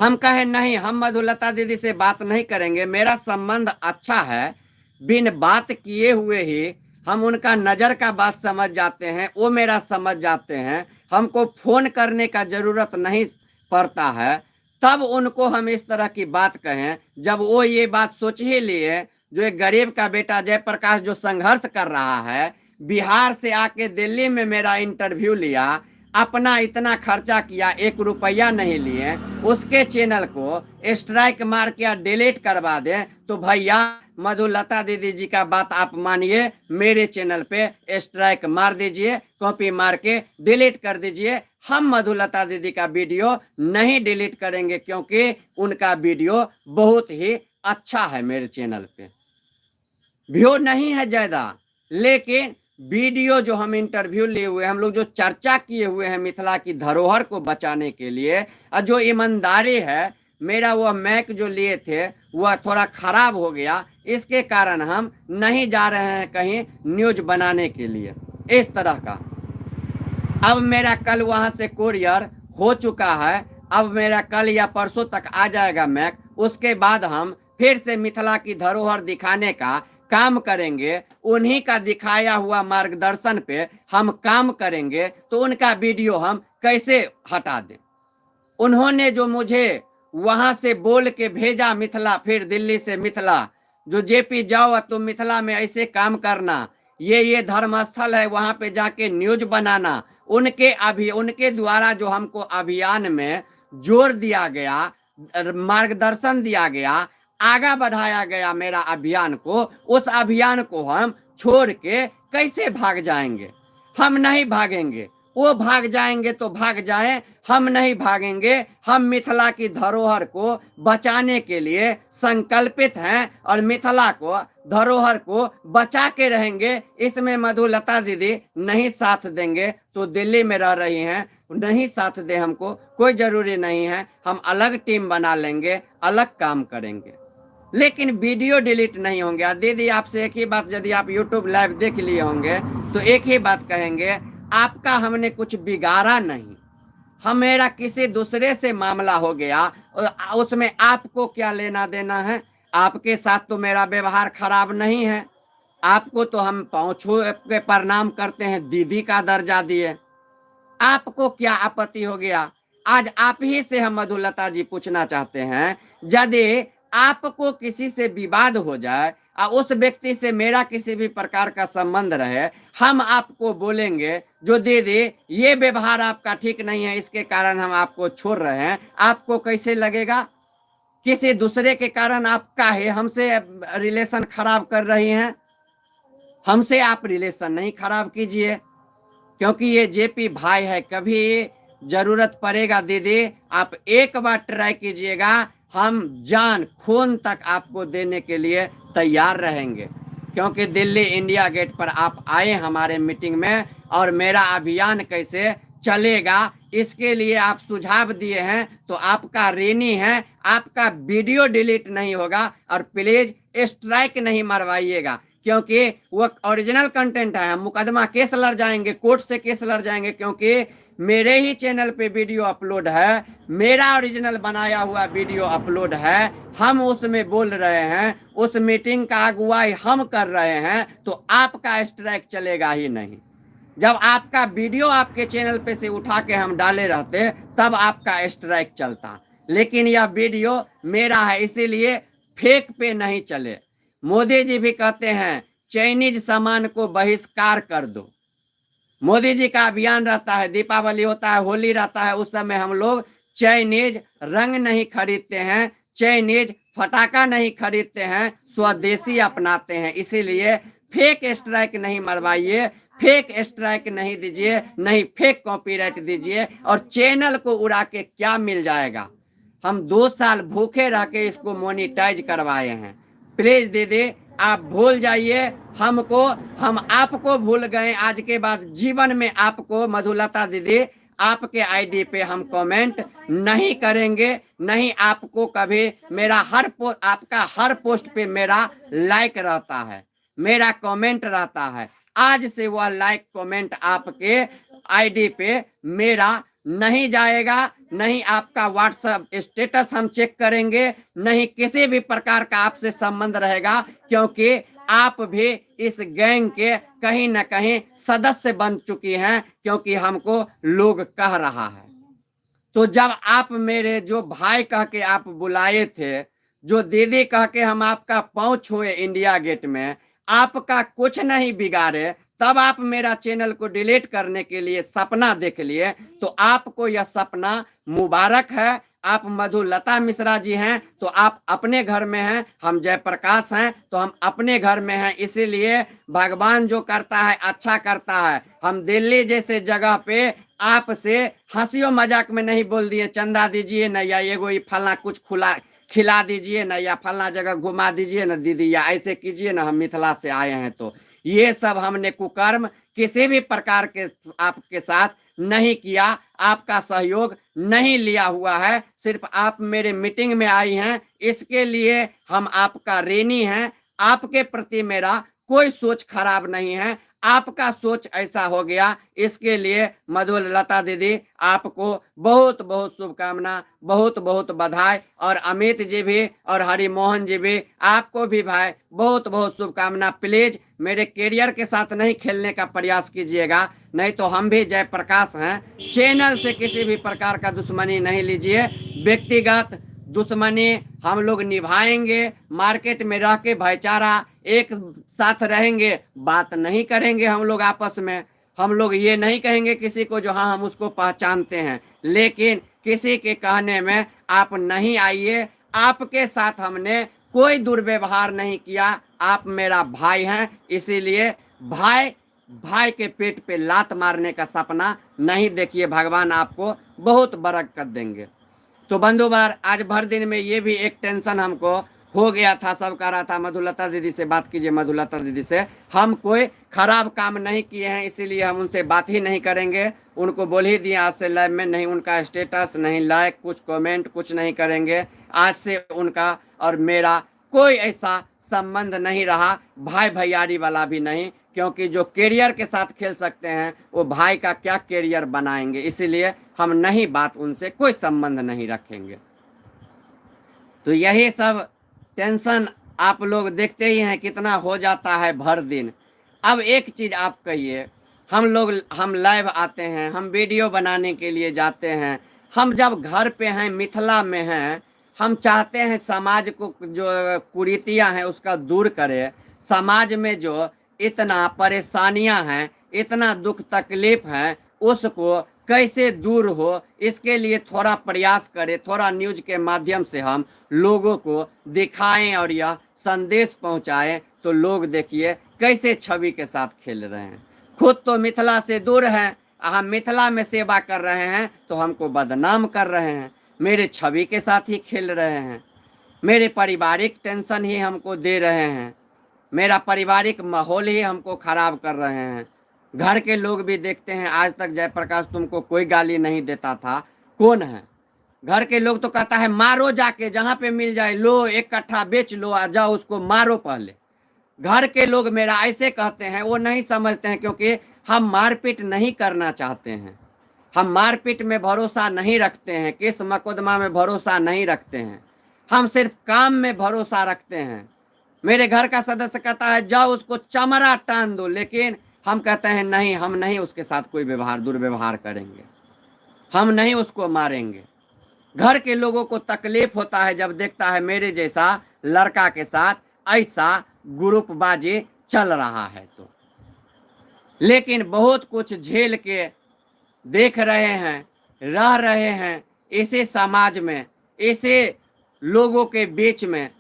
हम कहे नहीं, हम मधुलता दीदी से बात नहीं करेंगे, मेरा संबंध अच्छा है, बिन बात किए हुए ही हम उनका नज़र का बात समझ जाते हैं, वो मेरा समझ जाते हैं, हमको फोन करने का जरूरत नहीं पड़ता है। तब उनको हम इस तरह की बात कहें, जब वो ये बात सोच ही लिए, जो एक गरीब का बेटा जयप्रकाश जो संघर्ष कर रहा है, बिहार से आके दिल्ली में मेरा इंटरव्यू लिया, अपना इतना खर्चा किया, 1 रुपया नहीं लिए, उसके चैनल को स्ट्राइक मार के डिलीट करवा दें, तो भैया मधुलता दीदी जी का बात आप मानिए, मेरे चैनल पे स्ट्राइक मार दीजिए, कॉपी मार के डिलीट कर दीजिए। हम मधुलता दीदी का वीडियो नहीं डिलीट करेंगे, क्योंकि उनका वीडियो बहुत ही अच्छा है। मेरे चैनल पे व्यू नहीं है ज्यादा, लेकिन वीडियो जो हम इंटरव्यू लिए हुए, हम लोग जो चर्चा किए हुए हैं मिथिला की धरोहर को बचाने के लिए, और जो ईमानदारी है, मेरा वो मैक जो लिए थे वह थोड़ा खराब हो गया, इसके कारण हम नहीं जा रहे हैं कहीं न्यूज बनाने के लिए इस तरह का। अब मेरा कल वहां से कुरियर हो चुका है, अब मेरा कल या परसों तक आ जाएगा मैक। उसके बाद हम फिर से मिथिला की धरोहर दिखाने का काम करेंगे, उन्हीं का दिखाया हुआ मार्गदर्शन पे हम काम करेंगे। तो उनका वीडियो हम कैसे हटा दें? उन्होंने जो मुझे वहां से बोल के भेजा मिथिला, फिर दिल्ली से मिथिला, जो जेपी जाओ तुम मिथिला में ऐसे काम करना, ये धर्म स्थल है, वहां पे जाके न्यूज बनाना, उनके द्वारा जो हमको अभियान में जोर दिया गया, मार्गदर्शन दिया गया, आगा बढ़ाया गया मेरा अभियान को, उस अभियान को हम छोड़ के कैसे भाग जाएंगे? हम नहीं भागेंगे, वो भाग जाएंगे तो भाग जाएं, हम नहीं भागेंगे। हम मिथिला की धरोहर को बचाने के लिए संकल्पित हैं, और मिथिला को धरोहर को बचा के रहेंगे। इसमें मधुलता दीदी नहीं साथ देंगे तो दिल्ली में रह रही हैं, नहीं साथ दे हमको कोई जरूरी नहीं है, हम अलग टीम बना लेंगे, अलग काम करेंगे, लेकिन वीडियो डिलीट नहीं होंगे। दीदी आपसे एक ही बात, यदि आप यूट्यूब लाइव देख लिए होंगे तो एक ही बात कहेंगे, आपका हमने कुछ बिगाड़ा नहीं, हमेरा किसी दूसरे से मामला हो गया, उसमें आपको क्या लेना देना है? आपके साथ तो मेरा व्यवहार खराब नहीं है, आपको तो हम पाँव छू के प्रणाम करते हैं, दीदी का दर्जा दिए, आपको क्या आपत्ति हो गया? आज आप ही से हम मधुलता जी पूछना चाहते हैं, यदि आपको किसी से विवाद हो जाए और उस व्यक्ति से मेरा किसी भी प्रकार का संबंध रहे, हम आपको बोलेंगे जो दीदी ये व्यवहार आपका ठीक नहीं है, इसके कारण हम आपको छोड़ रहे हैं, आपको कैसे लगेगा? किसी दूसरे के कारण आप काहे हमसे रिलेशन खराब कर रही हैं? हमसे आप रिलेशन नहीं खराब कीजिए, क्योंकि ये जेपी भाई है। कभी जरूरत पड़ेगा दीदी, आप एक बार ट्राई कीजिएगा, हम जान खून तक आपको देने के लिए तैयार रहेंगे। क्योंकि दिल्ली इंडिया गेट पर आप आए हमारे मीटिंग में, और मेरा अभियान कैसे चलेगा इसके लिए आप सुझाव दिए हैं, तो आपका ऋणी है, आपका वीडियो डिलीट नहीं होगा। और प्लीज स्ट्राइक नहीं मरवाइएगा, क्योंकि वो ओरिजिनल कंटेंट है। हम मुकदमा केस लड़ जाएंगे, कोर्ट से केस लड़ जाएंगे, क्योंकि मेरे ही चैनल पे वीडियो अपलोड है, मेरा ओरिजिनल बनाया हुआ वीडियो अपलोड है, हम उसमें बोल रहे हैं, उस मीटिंग का अगुवाई हम कर रहे हैं, तो आपका स्ट्राइक चलेगा ही नहीं। जब आपका वीडियो आपके चैनल पे से उठा के हम डाले रहते तब आपका स्ट्राइक चलता, लेकिन यह वीडियो मेरा है, इसीलिए फेक पे नहीं चले। मोदी जी भी कहते हैं चाइनीज सामान को बहिष्कार कर दो। मोदी जी का अभियान रहता है, दीपावली होता है, होली रहता है, उस समय हम लोग चाइनीज रंग नहीं खरीदते हैं, चाइनीज फटाका नहीं खरीदते हैं, स्वदेशी अपनाते हैं। इसीलिए फेक स्ट्राइक नहीं मरवाइए, फेक स्ट्राइक नहीं दीजिए, नहीं फेक कॉपीराइट दीजिए। और चैनल को उड़ा के क्या मिल जाएगा? हम 2 साल भूखे रह के इसको मोनिटाइज करवाए हैं। प्लीज दीदी आप भूल जाइए हमको, हम आपको भूल गए। आज के बाद जीवन में आपको मधुलता दीदी आपके आईडी पे हम कमेंट नहीं करेंगे, नहीं आपको कभी मेरा आपका हर पोस्ट पे मेरा लाइक रहता है, मेरा कमेंट रहता है। आज से वह लाइक कमेंट आपके आईडी पे मेरा नहीं जाएगा, नहीं आपका व्हाट्सएप स्टेटस हम चेक करेंगे, नहीं किसी भी प्रकार का आपसे संबंध रहेगा, क्योंकि आप भी इस गैंग के कहीं न कहीं सदस्य बन चुकी हैं, क्योंकि हमको लोग कह रहा है। तो जब आप मेरे जो भाई कह के आप बुलाए थे, जो दीदी कह के हम आपका पाँव छुए इंडिया गेट में, आपका कुछ नहीं बिगाड़े, तब आप मेरा चैनल को डिलीट करने के लिए सपना देख लिए, तो आपको यह सपना मुबारक है। आप मधुलता मिश्रा जी हैं तो आप अपने घर में हैं, हम जयप्रकाश हैं तो हम अपने घर में हैं। इसीलिए भगवान जो करता है अच्छा करता है। हम दिल्ली जैसे जगह पे आपसे हंसियों मजाक में नहीं बोल दिए चंदा दीजिए न, या ये कोई फलना कुछ खिला दीजिए न, या फलना जगह घुमा दीजिए न दीदी, या ऐसे कीजिए ना, हम मिथिला से आए हैं। तो ये सब हमने कुकर्म किसी भी प्रकार के आपके साथ नहीं किया, आपका सहयोग नहीं लिया हुआ है। सिर्फ आप मेरे मीटिंग में आई हैं, इसके लिए हम आपका ऋणी हैं। आपके प्रति मेरा कोई सोच खराब नहीं है, आपका सोच ऐसा हो गया, इसके लिए मधुलता दीदी आपको बहुत बहुत शुभकामना, बहुत बहुत बधाई। और अमित जी भी और हरिमोहन जी भी, आपको भी भाई बहुत बहुत शुभकामना। प्लीज मेरे कैरियर के साथ नहीं खेलने का प्रयास कीजिएगा, नहीं तो हम भी जयप्रकाश हैं। चैनल से किसी भी प्रकार का दुश्मनी नहीं लीजिए, व्यक्तिगत दुश्मनी हम लोग निभाएंगे। मार्केट में रह के भाईचारा एक साथ रहेंगे, बात नहीं करेंगे हम लोग आपस में। हम लोग ये नहीं कहेंगे किसी को जो हाँ हम उसको पहचानते हैं, लेकिन किसी के कहने में आप नहीं आइए। आपके साथ हमने कोई दुर्व्यवहार नहीं किया, आप मेरा भाई हैं, इसीलिए भाई के पेट पे लात मारने का सपना नहीं देखिए। भगवान आपको बहुत बरकत देंगे। तो बंधुवार आज भर दिन में ये भी एक टेंशन हमको हो गया था, सब कह रहा था मधुलता दीदी से बात कीजिए, मधुलता दीदी से। हम कोई खराब काम नहीं किए हैं, इसीलिए हम उनसे बात ही नहीं करेंगे। उनको बोल ही दिया आज से लाइव में नहीं उनका स्टेटस, नहीं लाइक, कुछ कमेंट, कुछ नहीं करेंगे। आज से उनका और मेरा कोई ऐसा संबंध नहीं रहा, भाई भैयारी वाला भी नहीं, क्योंकि जो कैरियर के साथ खेल सकते हैं वो भाई का क्या कैरियर बनाएंगे। इसीलिए हम नहीं बात, उनसे कोई संबंध नहीं रखेंगे। तो यही सब टेंशन आप लोग देखते ही हैं कितना हो जाता है भर दिन। अब एक चीज आप कहिए, हम लाइव आते हैं, हम वीडियो बनाने के लिए जाते हैं, हम जब घर पे हैं, मिथिला में हैं, हम चाहते हैं समाज को जो कुरीतियां हैं उसका दूर करे। समाज में जो इतना परेशानियां हैं, इतना दुख तकलीफ है, उसको कैसे दूर हो, इसके लिए थोड़ा प्रयास करें, थोड़ा न्यूज के माध्यम से हम लोगों को दिखाएं और यह संदेश पहुंचाएं, तो लोग देखिए कैसे छवि के साथ खेल रहे हैं। खुद तो मिथिला से दूर हैं, हम मिथिला में सेवा कर रहे हैं तो हमको बदनाम कर रहे हैं, मेरे छवि के साथ ही खेल रहे हैं, मेरे पारिवारिक टेंशन ही हमको दे रहे हैं, मेरा पारिवारिक माहौल ही हमको खराब कर रहे हैं। घर के लोग भी देखते हैं, आज तक जयप्रकाश तुमको कोई गाली नहीं देता था, कौन है? घर के लोग तो कहता है मारो, जाके जहां पे मिल जाए लो, एक कट्ठा बेच लो, आ जाओ उसको मारो पहले। घर के लोग मेरा ऐसे कहते हैं, वो नहीं समझते हैं, क्योंकि हम मारपीट नहीं करना चाहते हैं, हम मारपीट में भरोसा नहीं रखते हैं, केस मुकदमा में भरोसा नहीं रखते हैं, हम सिर्फ काम में भरोसा रखते हैं। मेरे घर का सदस्य कहता है जाओ उसको चमड़ा टान दो, लेकिन हम कहते हैं नहीं, हम नहीं उसके साथ कोई व्यवहार दुर्व्यवहार करेंगे, हम नहीं उसको मारेंगे। घर के लोगों को तकलीफ होता है जब देखता है मेरे जैसा लड़का के साथ ऐसा ग्रुपबाजी चल रहा है तो। लेकिन बहुत कुछ झेल के देख रहे हैं, रह रहे हैं इसी समाज में, इसी लोगों के बीच में,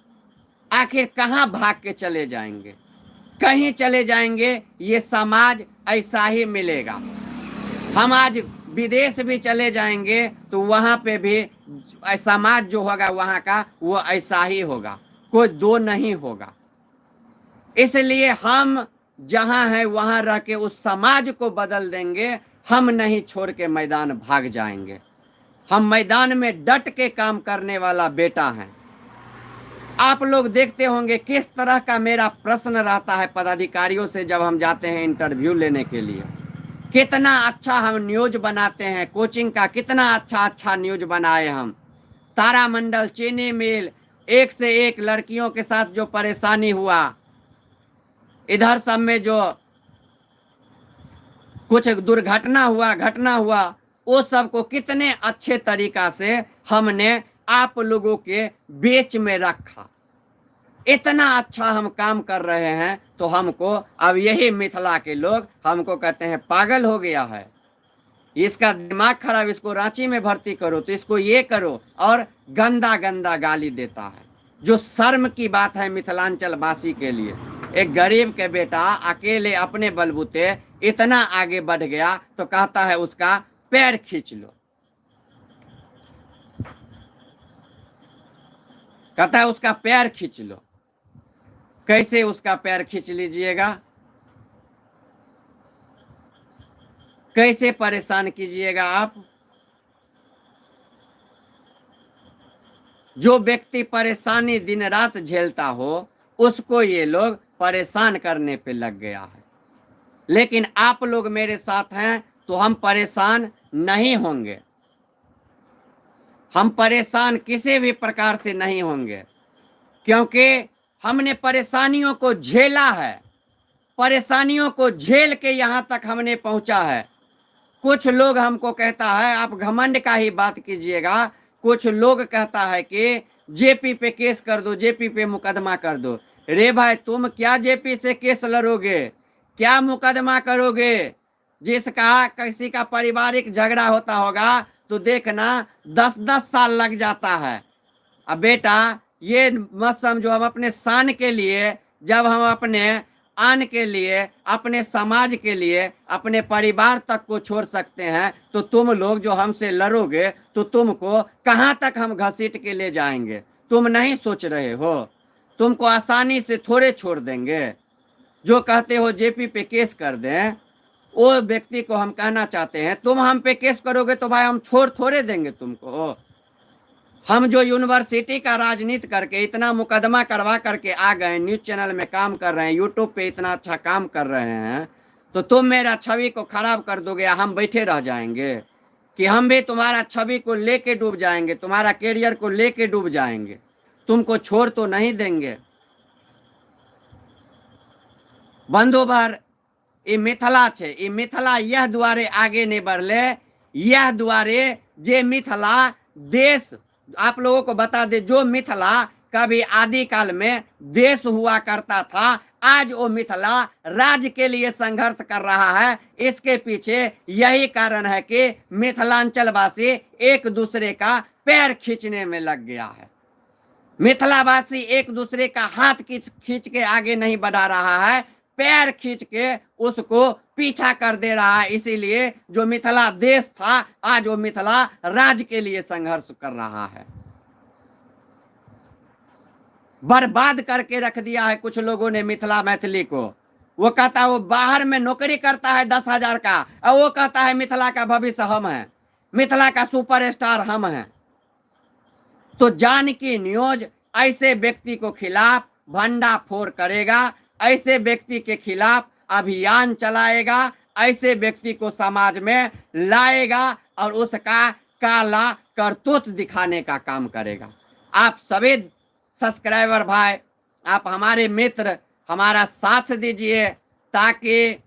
आखिर कहाँ भाग के चले जाएंगे? कहीं चले जाएंगे, ये समाज ऐसा ही मिलेगा। हम आज विदेश भी चले जाएंगे तो वहाँ पे भी समाज जो होगा वहाँ का वो ऐसा ही होगा, कोई दो नहीं होगा। इसलिए हम जहाँ हैं वहाँ रह के उस समाज को बदल देंगे, हम नहीं छोड़ के मैदान भाग जाएंगे। हम मैदान में डट के काम करने वाला बेटा है। आप लोग देखते होंगे किस तरह का मेरा प्रश्न रहता है पदाधिकारियों से जब हम जाते हैं इंटरव्यू लेने के लिए। कितना अच्छा हम न्यूज बनाते हैं, कोचिंग का कितना अच्छा न्यूज बनाए हम। तारामंडल, चीनी मिल, एक से एक लड़कियों के साथ जो परेशानी हुआ, इधर सब में जो कुछ दुर्घटना हुआ, वो सब को कितने अच्छे तरीका से हमने आप लोगों के बीच में रखा। इतना अच्छा हम काम कर रहे हैं तो हमको अब यही मिथिला के लोग हमको कहते हैं पागल हो गया है, इसका दिमाग खराब, इसको रांची में भर्ती करो, तो इसको ये करो, और गंदा गंदा गाली देता है। जो शर्म की बात है मिथिलांचल वासी के लिए, एक गरीब के बेटा अकेले अपने बलबूते इतना आगे बढ़ गया तो कहता है उसका पैर खींच लो। कहता है उसका पैर खींच लो। कैसे उसका पैर खींच लीजिएगा? कैसे परेशान कीजिएगा आप? जो व्यक्ति परेशानी दिन रात झेलता हो उसको ये लोग परेशान करने पे लग गया है। लेकिन आप लोग मेरे साथ हैं तो हम परेशान नहीं होंगे, हम परेशान किसी भी प्रकार से नहीं होंगे, क्योंकि हमने परेशानियों को झेला है, परेशानियों को झेल के यहाँ तक हमने पहुँचा है। कुछ लोग हमको कहता है आप घमंड का ही बात कीजिएगा, कुछ लोग कहता है कि जेपी पे केस कर दो, जेपी पे मुकदमा कर दो। रे भाई, तुम क्या जेपी से केस लड़ोगे, क्या मुकदमा करोगे? जिसका किसी का पारिवारिक झगड़ा होता होगा तो देखना 10-10 साल लग जाता है। अब बेटा ये मत समझो हम अपने शान के लिए, जब हम अपने आन के लिए, अपने समाज के लिए, अपने परिवार तक को छोड़ सकते हैं, तो तुम लोग जो हमसे लड़ोगे तो तुमको कहाँ तक हम घसीट के ले जाएंगे? तुम नहीं सोच रहे हो? तुमको आसानी से थोड़े छोड़ देंगे। जो कहते हो जेपी पे केस कर दें, वो व्यक्ति को हम कहना चाहते हैं तुम हम पे केस करोगे तो भाई हम छोड़ थोड़े देंगे तुमको। हम जो यूनिवर्सिटी का राजनीति करके इतना मुकदमा करवा करके आ गए, न्यूज चैनल में काम कर रहे हैं, यूट्यूब पे इतना अच्छा काम कर रहे हैं, तो तुम मेरा छवि को खराब कर दोगे, हम बैठे रह जाएंगे? कि हम भी तुम्हारा छवि को लेके डूब जाएंगे, तुम्हारा कैरियर को लेके डूब जाएंगे, तुमको छोड़ तो नहीं देंगे। बंधुवर ई मिथिला छे, ई मिथिला यह द्वारे आगे नहीं बढ़ले, यह द्वारे जे मिथिला देश आप लोगों को बता दे, जो मिथिला कभी आदि काल में देश हुआ करता था, आज वो मिथिला राज्य के लिए संघर्ष कर रहा है। इसके पीछे यही कारण है कि मिथिलांचल वासी एक दूसरे का पैर खींचने में लग गया है। मिथिलावासी एक दूसरे का हाथ खींच के आगे नहीं बढ़ा रहा है, पैर खींच के उसको पीछा कर दे रहा है। इसीलिए जो मिथिला देश था, आज वो मिथिला राज्य के लिए संघर्ष कर रहा है। बर्बाद करके रख दिया है कुछ लोगों ने मिथिला मैथिली को। वो कहता है वो बाहर में नौकरी करता है 10,000 का, और वो कहता है मिथिला का भविष्य हम हैं, मिथिला का सुपरस्टार हम हैं। तो जानकी न्यूज ऐसे व्यक्ति को खिलाफ भंडाफोड़ करेगा, ऐसे व्यक्ति के खिलाफ अभियान चलाएगा, ऐसे व्यक्ति को समाज में लाएगा और उसका काला करतूत दिखाने का काम करेगा। आप सभी सब्सक्राइबर भाई, आप हमारे मित्र, हमारा साथ दीजिए ताकि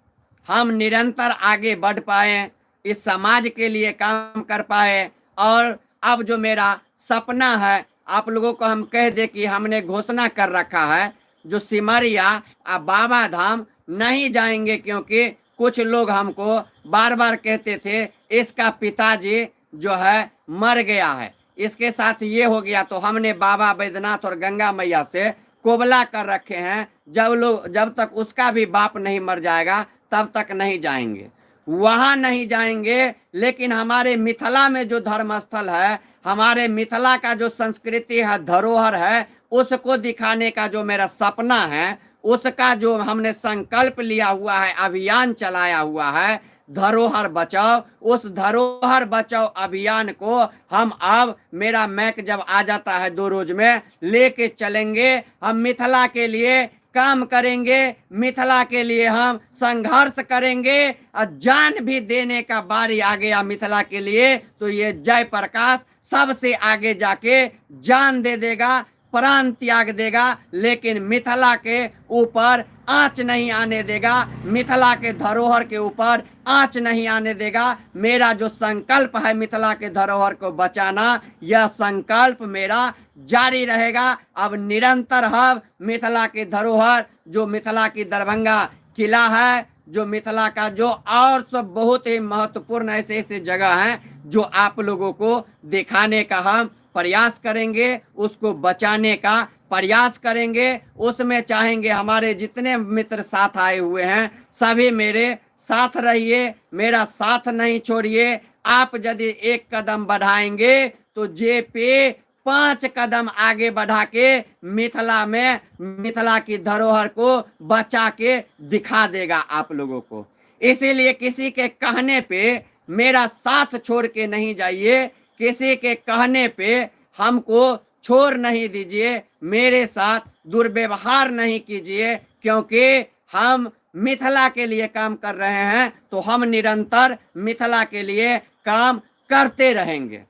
हम निरंतर आगे बढ़ पाए, इस समाज के लिए काम कर पाए। और अब जो मेरा सपना है, आप लोगों को हम कह दे कि हमने घोषणा कर रखा है, जो सिमरिया बाबा धाम नहीं जाएंगे, क्योंकि कुछ लोग हमको बार बार कहते थे इसका पिताजी जो है मर गया है, इसके साथ ये हो गया। तो हमने बाबा बैद्यनाथ और गंगा मैया से कोबला कर रखे हैं, जब तक उसका भी बाप नहीं मर जाएगा तब तक नहीं जाएंगे, वहां नहीं जाएंगे। लेकिन हमारे मिथिला में जो धर्मस्थल है, हमारे मिथिला का जो संस्कृति है, धरोहर है, उसको दिखाने का जो मेरा सपना है, उसका जो हमने संकल्प लिया हुआ है, अभियान चलाया हुआ है, धरोहर बचाओ, उस धरोहर बचाओ अभियान को हम अब मेरा मैक जब आ जाता है 2 रोज में लेके चलेंगे। हम मिथिला के लिए काम करेंगे, मिथिला के लिए हम संघर्ष करेंगे, और जान भी देने का बारी आ गया मिथिला के लिए। तो ये जयप्रकाश सबसे आगे जाके जान दे देगा, प्राण त्याग देगा, लेकिन मिथिला के ऊपर आंच नहीं आने देगा, मिथिला के धरोहर के ऊपर आंच नहीं आने देगा। मेरा जो संकल्प है मिथिला के धरोहर को बचाना, यह संकल्प मेरा जारी रहेगा। अब निरंतर हम मिथिला के धरोहर, जो मिथिला की दरभंगा किला है, जो मिथिला का जो और सब बहुत ही महत्वपूर्ण ऐसे ऐसे जगह हैं जो आप लोगों को दिखाने का हम प्रयास करेंगे, उसको बचाने का प्रयास करेंगे। उसमें चाहेंगे हमारे जितने मित्र साथ आए हुए हैं सभी मेरे साथ रहिए, मेरा साथ नहीं छोड़िए। आप यदि 1 कदम बढ़ाएंगे तो जेपी 5 कदम आगे बढ़ा के मिथिला में मिथिला की धरोहर को बचा के दिखा देगा आप लोगों को। इसीलिए किसी के कहने पे मेरा साथ छोड़ के नहीं जाइए, किसी के कहने पे हमको छोड़ नहीं दीजिए, मेरे साथ दुर्व्यवहार नहीं कीजिए, क्योंकि हम मिथिला के लिए काम कर रहे हैं। तो हम निरंतर मिथिला के लिए काम करते रहेंगे।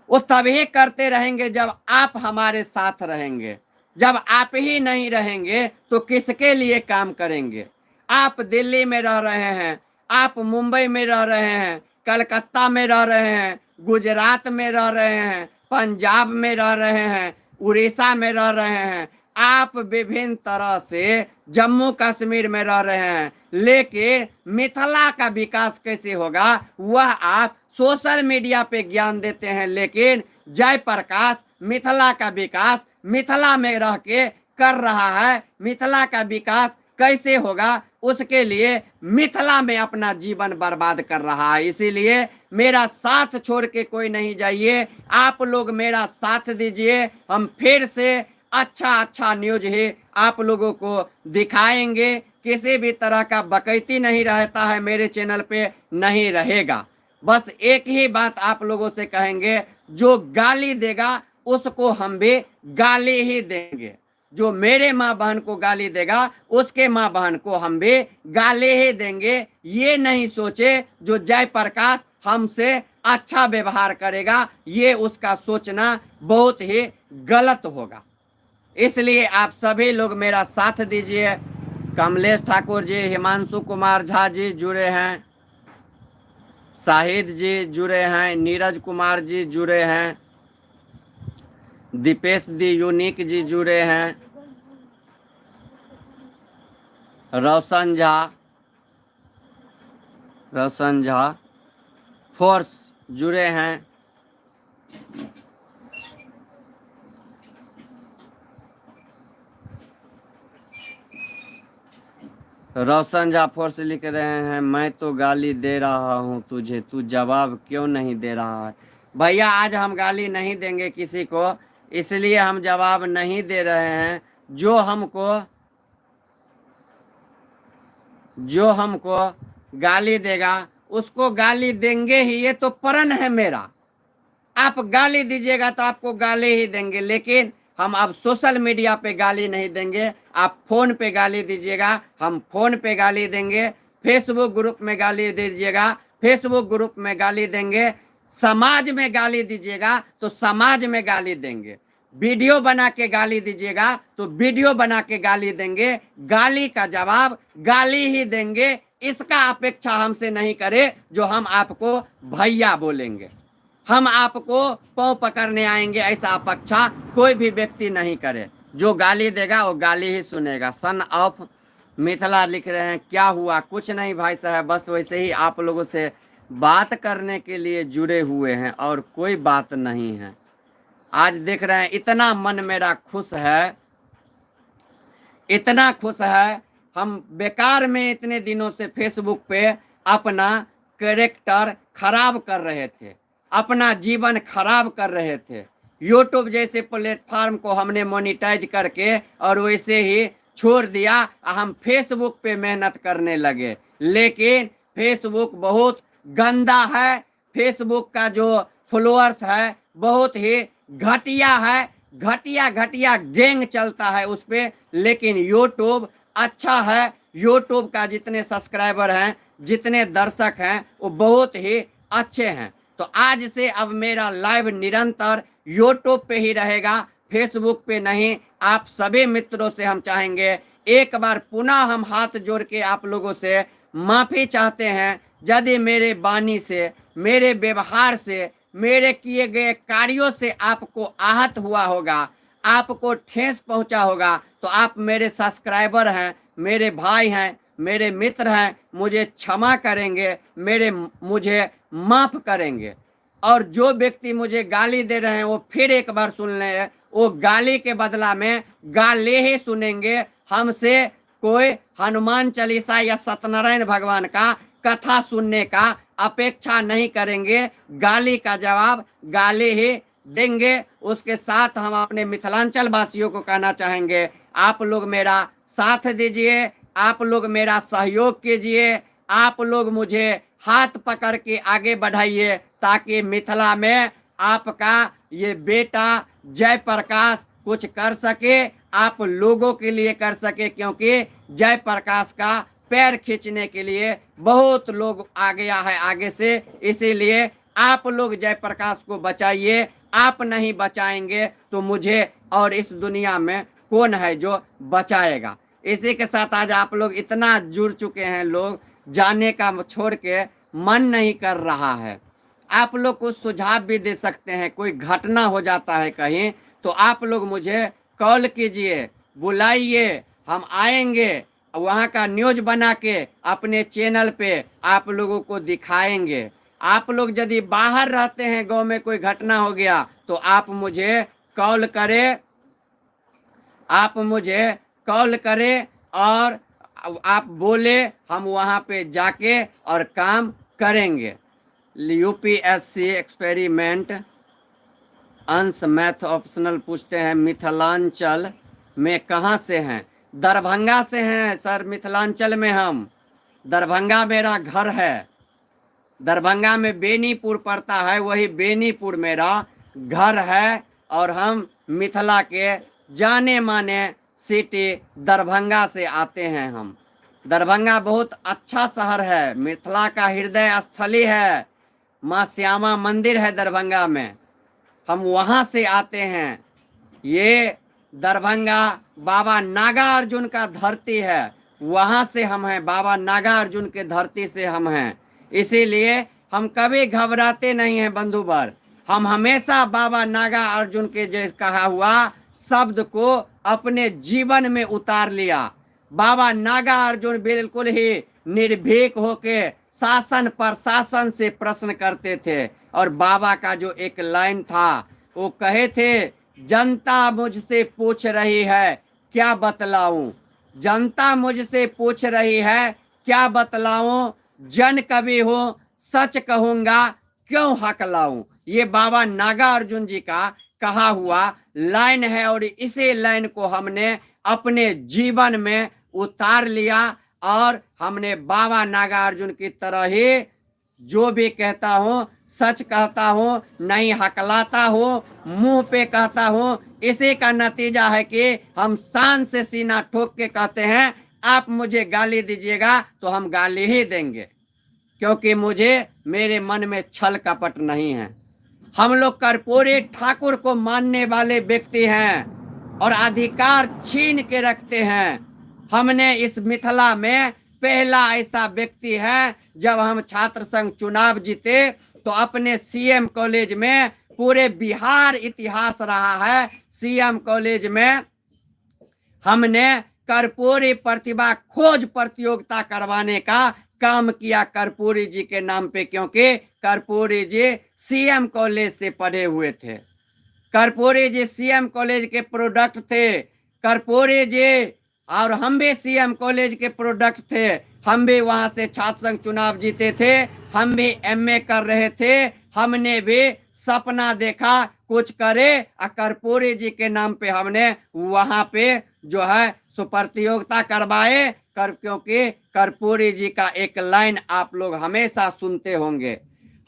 वो तभी करते रहेंगे जब आप हमारे साथ रहेंगे। जब आप ही नहीं रहेंगे तो किसके लिए काम करेंगे? आप दिल्ली में रह रहे हैं, आप मुंबई में रह रहे हैं, कलकत्ता में रह रहे हैं, गुजरात में रह रहे हैं, पंजाब में रह रहे हैं, उड़ीसा में रह रहे हैं, आप विभिन्न तरह से जम्मू कश्मीर में रह रहे हैं, लेकिन मिथिला का विकास कैसे होगा वह आप सोशल मीडिया पे ज्ञान देते हैं। लेकिन जयप्रकाश मिथिला का विकास मिथिला में रह के कर रहा है। मिथिला का विकास कैसे होगा उसके लिए मिथिला में अपना जीवन बर्बाद कर रहा है। इसीलिए मेरा साथ छोड़ के कोई नहीं जाइए, आप लोग मेरा साथ दीजिए। हम फिर से अच्छा न्यूज ही आप लोगों को दिखाएंगे। किसी भी तरह का बकैती नहीं रहता है, मेरे चैनल पे नहीं रहेगा। बस एक ही बात आप लोगों से कहेंगे, जो गाली देगा उसको हम भी गाली ही देंगे। जो मेरे माँ बहन को गाली देगा उसके माँ बहन को हम भी गाली ही देंगे। ये नहीं सोचे जो जयप्रकाश हमसे अच्छा व्यवहार करेगा, ये उसका सोचना बहुत ही गलत होगा। इसलिए आप सभी लोग मेरा साथ दीजिए। कमलेश ठाकुर जी, हिमांशु कुमार झा जी जुड़े हैं, शाहिद जी जुड़े हैं, नीरज कुमार जी जुड़े हैं, दीपेश दी यूनिक जी जुड़े हैं, रोशन झा फोर्स जुड़े हैं। रोशन झा फोर्स लिख रहे हैं, मैं तो गाली दे रहा हूँ तुझे, तू जवाब क्यों नहीं दे रहा है। भैया आज हम गाली नहीं देंगे किसी को, इसलिए हम जवाब नहीं दे रहे हैं। जो हमको गाली देगा उसको गाली देंगे ही, ये तो प्रण है मेरा। आप गाली दीजिएगा तो आपको गाली ही देंगे, लेकिन हम अब सोशल मीडिया पे गाली नहीं देंगे। आप फोन पे गाली दीजिएगा, हम फोन पे गाली देंगे। फेसबुक ग्रुप में गाली दीजिएगा, फेसबुक ग्रुप में गाली देंगे। समाज में गाली दीजिएगा तो समाज में गाली देंगे। वीडियो बना के गाली दीजिएगा तो वीडियो बना के गाली देंगे। गाली का जवाब गाली ही देंगे। इसका अपेक्षा हमसे नहीं करे जो हम आपको भैया बोलेंगे, हम आपको पाँव पकड़ने आएंगे, ऐसा अपेक्षा कोई भी व्यक्ति नहीं करे। जो गाली देगा वो गाली ही सुनेगा। सन ऑफ मिथिला लिख रहे हैं, क्या हुआ? कुछ नहीं भाई साहब, बस वैसे ही आप लोगों से बात करने के लिए जुड़े हुए हैं और कोई बात नहीं है। आज देख रहे हैं इतना मन मेरा खुश है, इतना खुश है। हम बेकार में इतने दिनों से फेसबुक पे अपना कैरेक्टर खराब कर रहे थे, अपना जीवन खराब कर रहे थे। यूट्यूब जैसे प्लेटफॉर्म को हमने मोनिटाइज करके और वैसे ही छोड़ दिया। हम फेसबुक पे मेहनत करने लगे, लेकिन फेसबुक बहुत गंदा है। फेसबुक का जो फॉलोअर्स है बहुत ही घटिया है, घटिया घटिया गैंग चलता है उस पे। लेकिन यूट्यूब अच्छा है, यूट्यूब का जितने सब्सक्राइबर हैं, जितने दर्शक हैं, वो बहुत ही अच्छे हैं। तो आज से अब मेरा लाइव निरंतर यूट्यूब पे ही रहेगा, फेसबुक पे नहीं। आप सभी मित्रों से हम चाहेंगे, एक बार पुनः हम हाथ जोड़ के आप लोगों से माफी चाहते हैं यदि मेरे वाणी से, मेरे व्यवहार से, मेरे किए गए कार्यों से आपको आहत हुआ होगा, आपको ठेस पहुंचा होगा, तो आप मेरे सब्सक्राइबर हैं, मेरे भाई हैं, मेरे मित्र हैं, मुझे क्षमा करेंगे, मुझे माफ करेंगे। और जो व्यक्ति मुझे गाली दे रहे हैं वो फिर एक बार सुन लें, वो गाली के बदला में गाली ही सुनेंगे। हमसे कोई हनुमान चालीसा या सत्यनारायण भगवान का कथा सुनने का अपेक्षा नहीं करेंगे। गाली का जवाब गाली ही देंगे। उसके साथ हम अपने मिथिलांचल वासियों को कहना चाहेंगे, आप लोग मेरा साथ दीजिए, आप लोग मेरा सहयोग कीजिए, आप लोग मुझे हाथ पकड़ के आगे बढ़ाइए, ताकि मिथिला में आपका ये बेटा जयप्रकाश कुछ कर सके, आप लोगों के लिए कर सके। क्योंकि जयप्रकाश का पैर खींचने के लिए बहुत लोग आ गया है आगे से, इसीलिए आप लोग जयप्रकाश को बचाइए। आप नहीं बचाएंगे तो मुझे और इस दुनिया में कौन है जो बचाएगा। इसी के साथ आज आप लोग इतना जुड़ चुके हैं, लोग जाने का छोड़ के मन नहीं कर रहा है। आप लोग कुछ सुझाव भी दे सकते हैं, कोई घटना हो जाता है कहीं तो आप लोग मुझे कॉल कीजिए, बुलाइए, हम आएंगे, वहाँ का न्यूज बना के अपने चैनल पे आप लोगों को दिखाएंगे। आप लोग यदि बाहर रहते हैं, गांव में कोई घटना हो गया, तो आप मुझे कॉल करें, आप मुझे कॉल करें और आप बोले, हम वहाँ पे जाके और काम करेंगे। यूपीएससी एक्सपेरिमेंट अंश मैथ ऑप्शनल पूछते हैं, मिथिलांचल में कहाँ से हैं? दरभंगा से हैं सर। मिथिलांचल में हम, दरभंगा मेरा घर है, दरभंगा में बेनीपुर पड़ता है, वही बेनीपुर मेरा घर है। और हम मिथिला के जाने माने सिटी दरभंगा से आते हैं। हम दरभंगा बहुत अच्छा शहर है, मिथिला का हृदय स्थली है, माँ श्यामा मंदिर है दरभंगा में, हम वहाँ से आते हैं। ये दरभंगा बाबा नागार्जुन का धरती है, वहां से हम हैं, बाबा नागा अर्जुन के धरती से हम हैं। इसीलिए हम कभी घबराते नहीं हैं बंधुवर। हम हमेशा बाबा नागा अर्जुन के जैसे कहा हुआ शब्द को अपने जीवन में उतार लिया। बाबा नागा अर्जुन बिल्कुल ही निर्भीक होके शासन प्रशासन से प्रश्न करते थे। और बाबा का जो एक लाइन था वो कहे थे, जनता मुझसे पूछ रही है क्या बतलाऊं, जनता मुझसे पूछ रही है क्या बतलाऊं, जन कवि हो सच कहूंगा क्यों हकलाऊं। ये बाबा नागा अर्जुन जी का कहा हुआ लाइन है और इसी लाइन को हमने अपने जीवन में उतार लिया और हमने बाबा नागा अर्जुन की तरह ही जो भी कहता हूँ सच कहता हूँ, नहीं हकलाता हूँ, मुंह पे कहता हूँ। इसी का नतीजा है कि हम शान से सीना ठोक के कहते हैं आप मुझे गाली दीजिएगा तो हम गाली ही देंगे, क्योंकि मुझे मेरे मन में छल कपट नहीं है। हम लोग कर्पूरी ठाकुर को मानने वाले व्यक्ति हैं और अधिकार छीन के रखते हैं। हमने इस मिथिला में पहला ऐसा व्यक्ति है, जब हम छात्र संघ चुनाव जीते तो अपने सीएम कॉलेज में, पूरे बिहार इतिहास रहा है, सीएम कॉलेज में हमने कर्पूरी प्रतिभा खोज प्रतियोगिता करवाने का काम किया कर्पूरी जी के नाम पे, क्योंकि कर्पूरी जी सीएम कॉलेज से पढ़े हुए थे। कर्पूरी जी सीएम कॉलेज के प्रोडक्ट थे। कर्पूरी जी और हम भी सीएम कॉलेज के प्रोडक्ट थे। हम भी वहां से छात्र संघ चुनाव जीते थे। हम भी एमए कर रहे थे। हमने भी सपना देखा कुछ करे और कर्पूरी जी के नाम पे हमने वहां पे जो है सो प्रतियोगिता करवाए क्योंकि कर्पूरी जी का एक लाइन आप लोग हमेशा सुनते होंगे,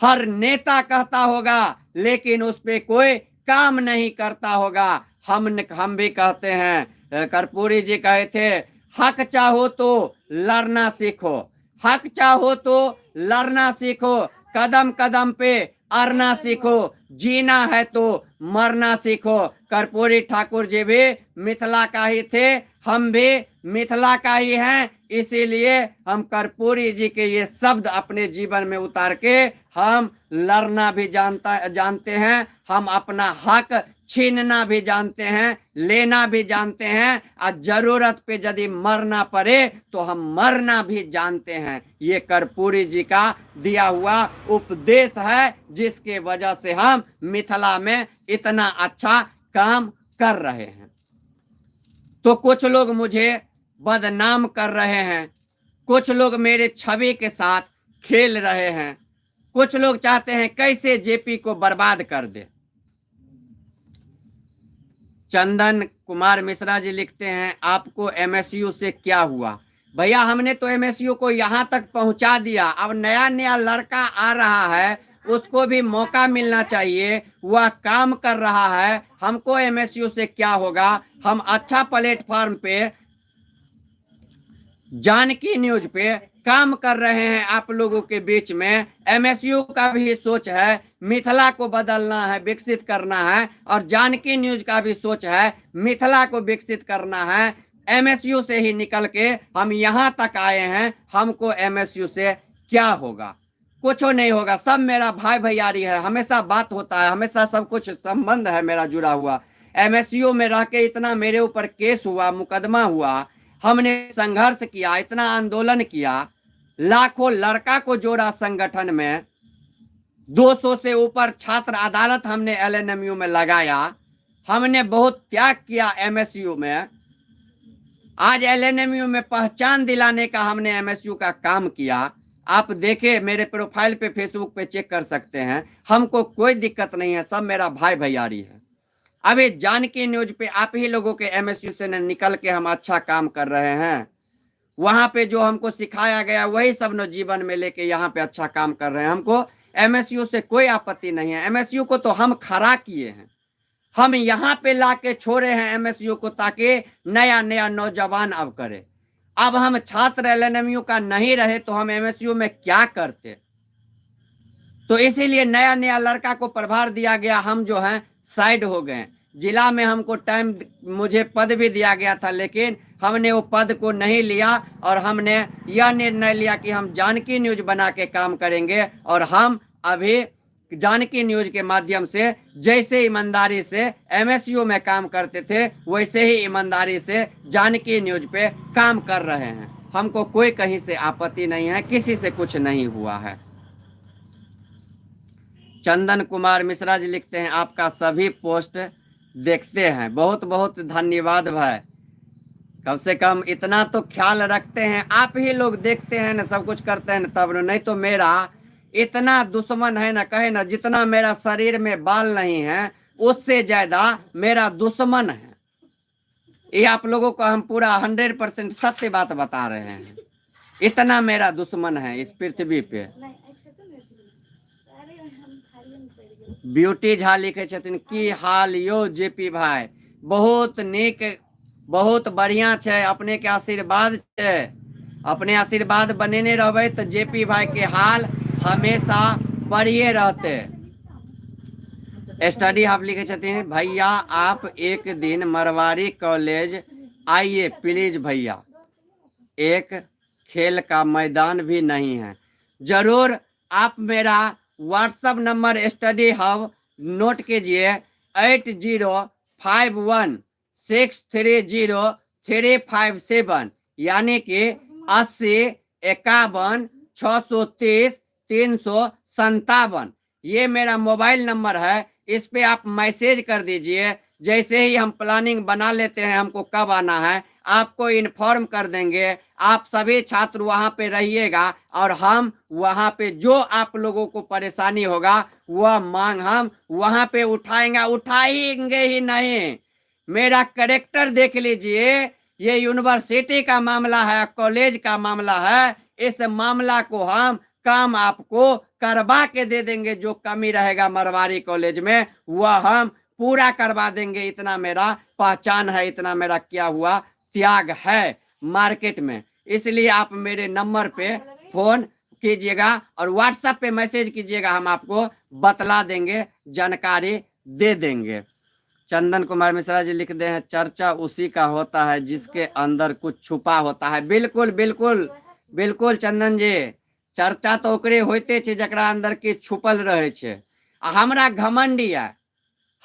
हर नेता कहता होगा लेकिन उस पे कोई काम नहीं करता होगा। हम भी कहते हैं, कर्पूरी जी कहे थे, हक चाहो तो लड़ना सीखो, हक चाहो तो लड़ना सीखो, कदम कदम पे अड़ना सीखो, जीना है तो मरना सीखो। कर्पूरी ठाकुर जी भी मिथिला का ही थे, हम भी मिथिला का ही हैं। इसीलिए हम कर्पूरी जी के ये शब्द अपने जीवन में उतार के हम लड़ना भी जानते हैं, हम अपना हक छीनना भी जानते हैं, लेना भी जानते हैं, और जरूरत पे यदि मरना पड़े तो हम मरना भी जानते हैं। ये कर्पूरी जी का दिया हुआ उपदेश है, जिसके वजह से हम मिथिला में इतना अच्छा काम कर रहे हैं। तो कुछ लोग मुझे बदनाम कर रहे हैं, कुछ लोग मेरे छवि के साथ खेल रहे हैं, कुछ लोग चाहते हैं कैसे जेपी को बर्बाद कर दे। चंदन कुमार मिश्रा जी लिखते हैं, आपको एमएसयू से क्या हुआ? भैया हमने तो एमएसयू को यहाँ तक पहुँचा दिया, अब नया नया लड़का आ रहा है, उसको भी मौका मिलना चाहिए, वह काम कर रहा है, हमको एमएसयू से क्या होगा। हम अच्छा प्लेटफॉर्म पे जानकी न्यूज पे काम कर रहे हैं आप लोगों के बीच में। एमएसयू का भी सोच है मिथिला को बदलना है, विकसित करना है, और जानकी न्यूज का भी सोच है मिथिला को विकसित करना है। एमएसयू से ही निकल के हम यहाँ तक आए हैं, हमको एमएसयू से क्या होगा? कुछ नहीं होगा, सब मेरा भाई भैयारी है, हमेशा बात होता है, हमेशा सब कुछ संबंध है मेरा जुड़ा हुआ। एमएसयू में रह के इतना मेरे ऊपर केस हुआ, मुकदमा हुआ, हमने संघर्ष किया, इतना आंदोलन किया, लाखों लड़का को जोड़ा संगठन में, 200 से ऊपर छात्र अदालत हमने एलएनएमयू में लगाया, हमने बहुत त्याग किया एमएसयू में। आज एलएनएमयू में पहचान दिलाने का हमने एमएसयू का काम किया। आप देखे मेरे प्रोफाइल पे फेसबुक पे चेक कर सकते हैं, हमको कोई दिक्कत नहीं है, सब मेरा भाई भैयारी है। अभी जानकी न्यूज पे आप ही लोगों के एमएसयू से निकल के हम अच्छा काम कर रहे हैं। वहां पे जो हमको सिखाया गया वही सब न जीवन में लेके यहाँ पे अच्छा काम कर रहे हैं। हमको एमएसयू से कोई आपत्ति नहीं है, एमएसयू को तो हम खड़ा किए हैं, हम यहाँ पे ला के छोड़े हैं एमएसयू को, ताकि नया नया नौजवान अब करे। अब हम छात्र एलएनएमयू का नहीं रहे तो हम एमएसयू में क्या करते? तो इसीलिए नया नया लड़का को प्रभार दिया गया, हम जो हैं साइड हो गए। जिला में हमको टाइम, मुझे पद भी दिया गया था, लेकिन हमने वो पद को नहीं लिया और हमने यह निर्णय लिया कि हम जानकी न्यूज बना के काम करेंगे। और हम अभी जानकी न्यूज के माध्यम से जैसे ईमानदारी से एमएसयू में काम करते थे वैसे ही ईमानदारी से जानकी न्यूज पे काम कर रहे हैं। हमको कोई कहीं से आपत्ति नहीं है, किसी से कुछ नहीं हुआ है। चंदन कुमार मिश्रा जी लिखते हैं आपका सभी पोस्ट देखते हैं, बहुत बहुत धन्यवाद भाई। कम से कम इतना तो ख्याल रखते हैं, आप ही लोग देखते हैं ना, सब कुछ करते हैं ना, तब नहीं तो मेरा इतना दुश्मन है ना, कहे ना जितना मेरा शरीर में बाल नहीं है उससे ज्यादा मेरा दुश्मन है। ये आप लोगों को हम पूरा 100% सत्य बात बता रहे हैं, इतना मेरा दुश्मन है इस पृथ्वी पे। ब्यूटी झा लिखे छथिन की हाल यो जेपी भाई, बहुत नीक, बहुत बढ़िया छै, अपने के आशीर्वाद छै, अपने आशीर्वाद बनेने रहबै तो जेपी भाई के हाल हमेशा बढ़िए रहते। स्टडी आप लिखे छथिन भैया आप एक दिन मरवाड़ी कॉलेज आइए प्लीज भैया, एक खेल का मैदान भी नहीं है। जरूर आप मेरा WhatsApp number study hub note कीजिए 8056303557, यानी कि 8051530357। ये मेरा मोबाइल नंबर है, इस पे आप मैसेज कर दीजिए। जैसे ही हम प्लानिंग बना लेते हैं हमको कब आना है आपको इन्फॉर्म कर देंगे। आप सभी छात्र वहां पे रहिएगा और हम वहां पे जो आप लोगों को परेशानी होगा वह मांग हम वहां पे उठाएंगे ही नहीं। मेरा करेक्टर देख लीजिए, ये यूनिवर्सिटी का मामला है, कॉलेज का मामला है, इस मामला को हम काम आपको करवा के दे देंगे। जो कमी रहेगा मरवाड़ी कॉलेज में वह हम पूरा करवा देंगे। इतना मेरा पहचान है, इतना मेरा किया हुआ त्याग है मार्केट में। इसलिए आप मेरे नंबर पे फोन कीजिएगा और व्हाट्सएप पे मैसेज कीजिएगा, हम आपको बतला देंगे, जानकारी दे देंगे। चंदन कुमार मिश्रा जी लिख दे हैं चर्चा उसी का होता है जिसके अंदर कुछ छुपा होता है। बिल्कुल बिल्कुल बिल्कुल चंदन जी, चर्चा तो ओकरे होते छे जकरा अंदर के छुपल रहे छे। हमरा घमंड है,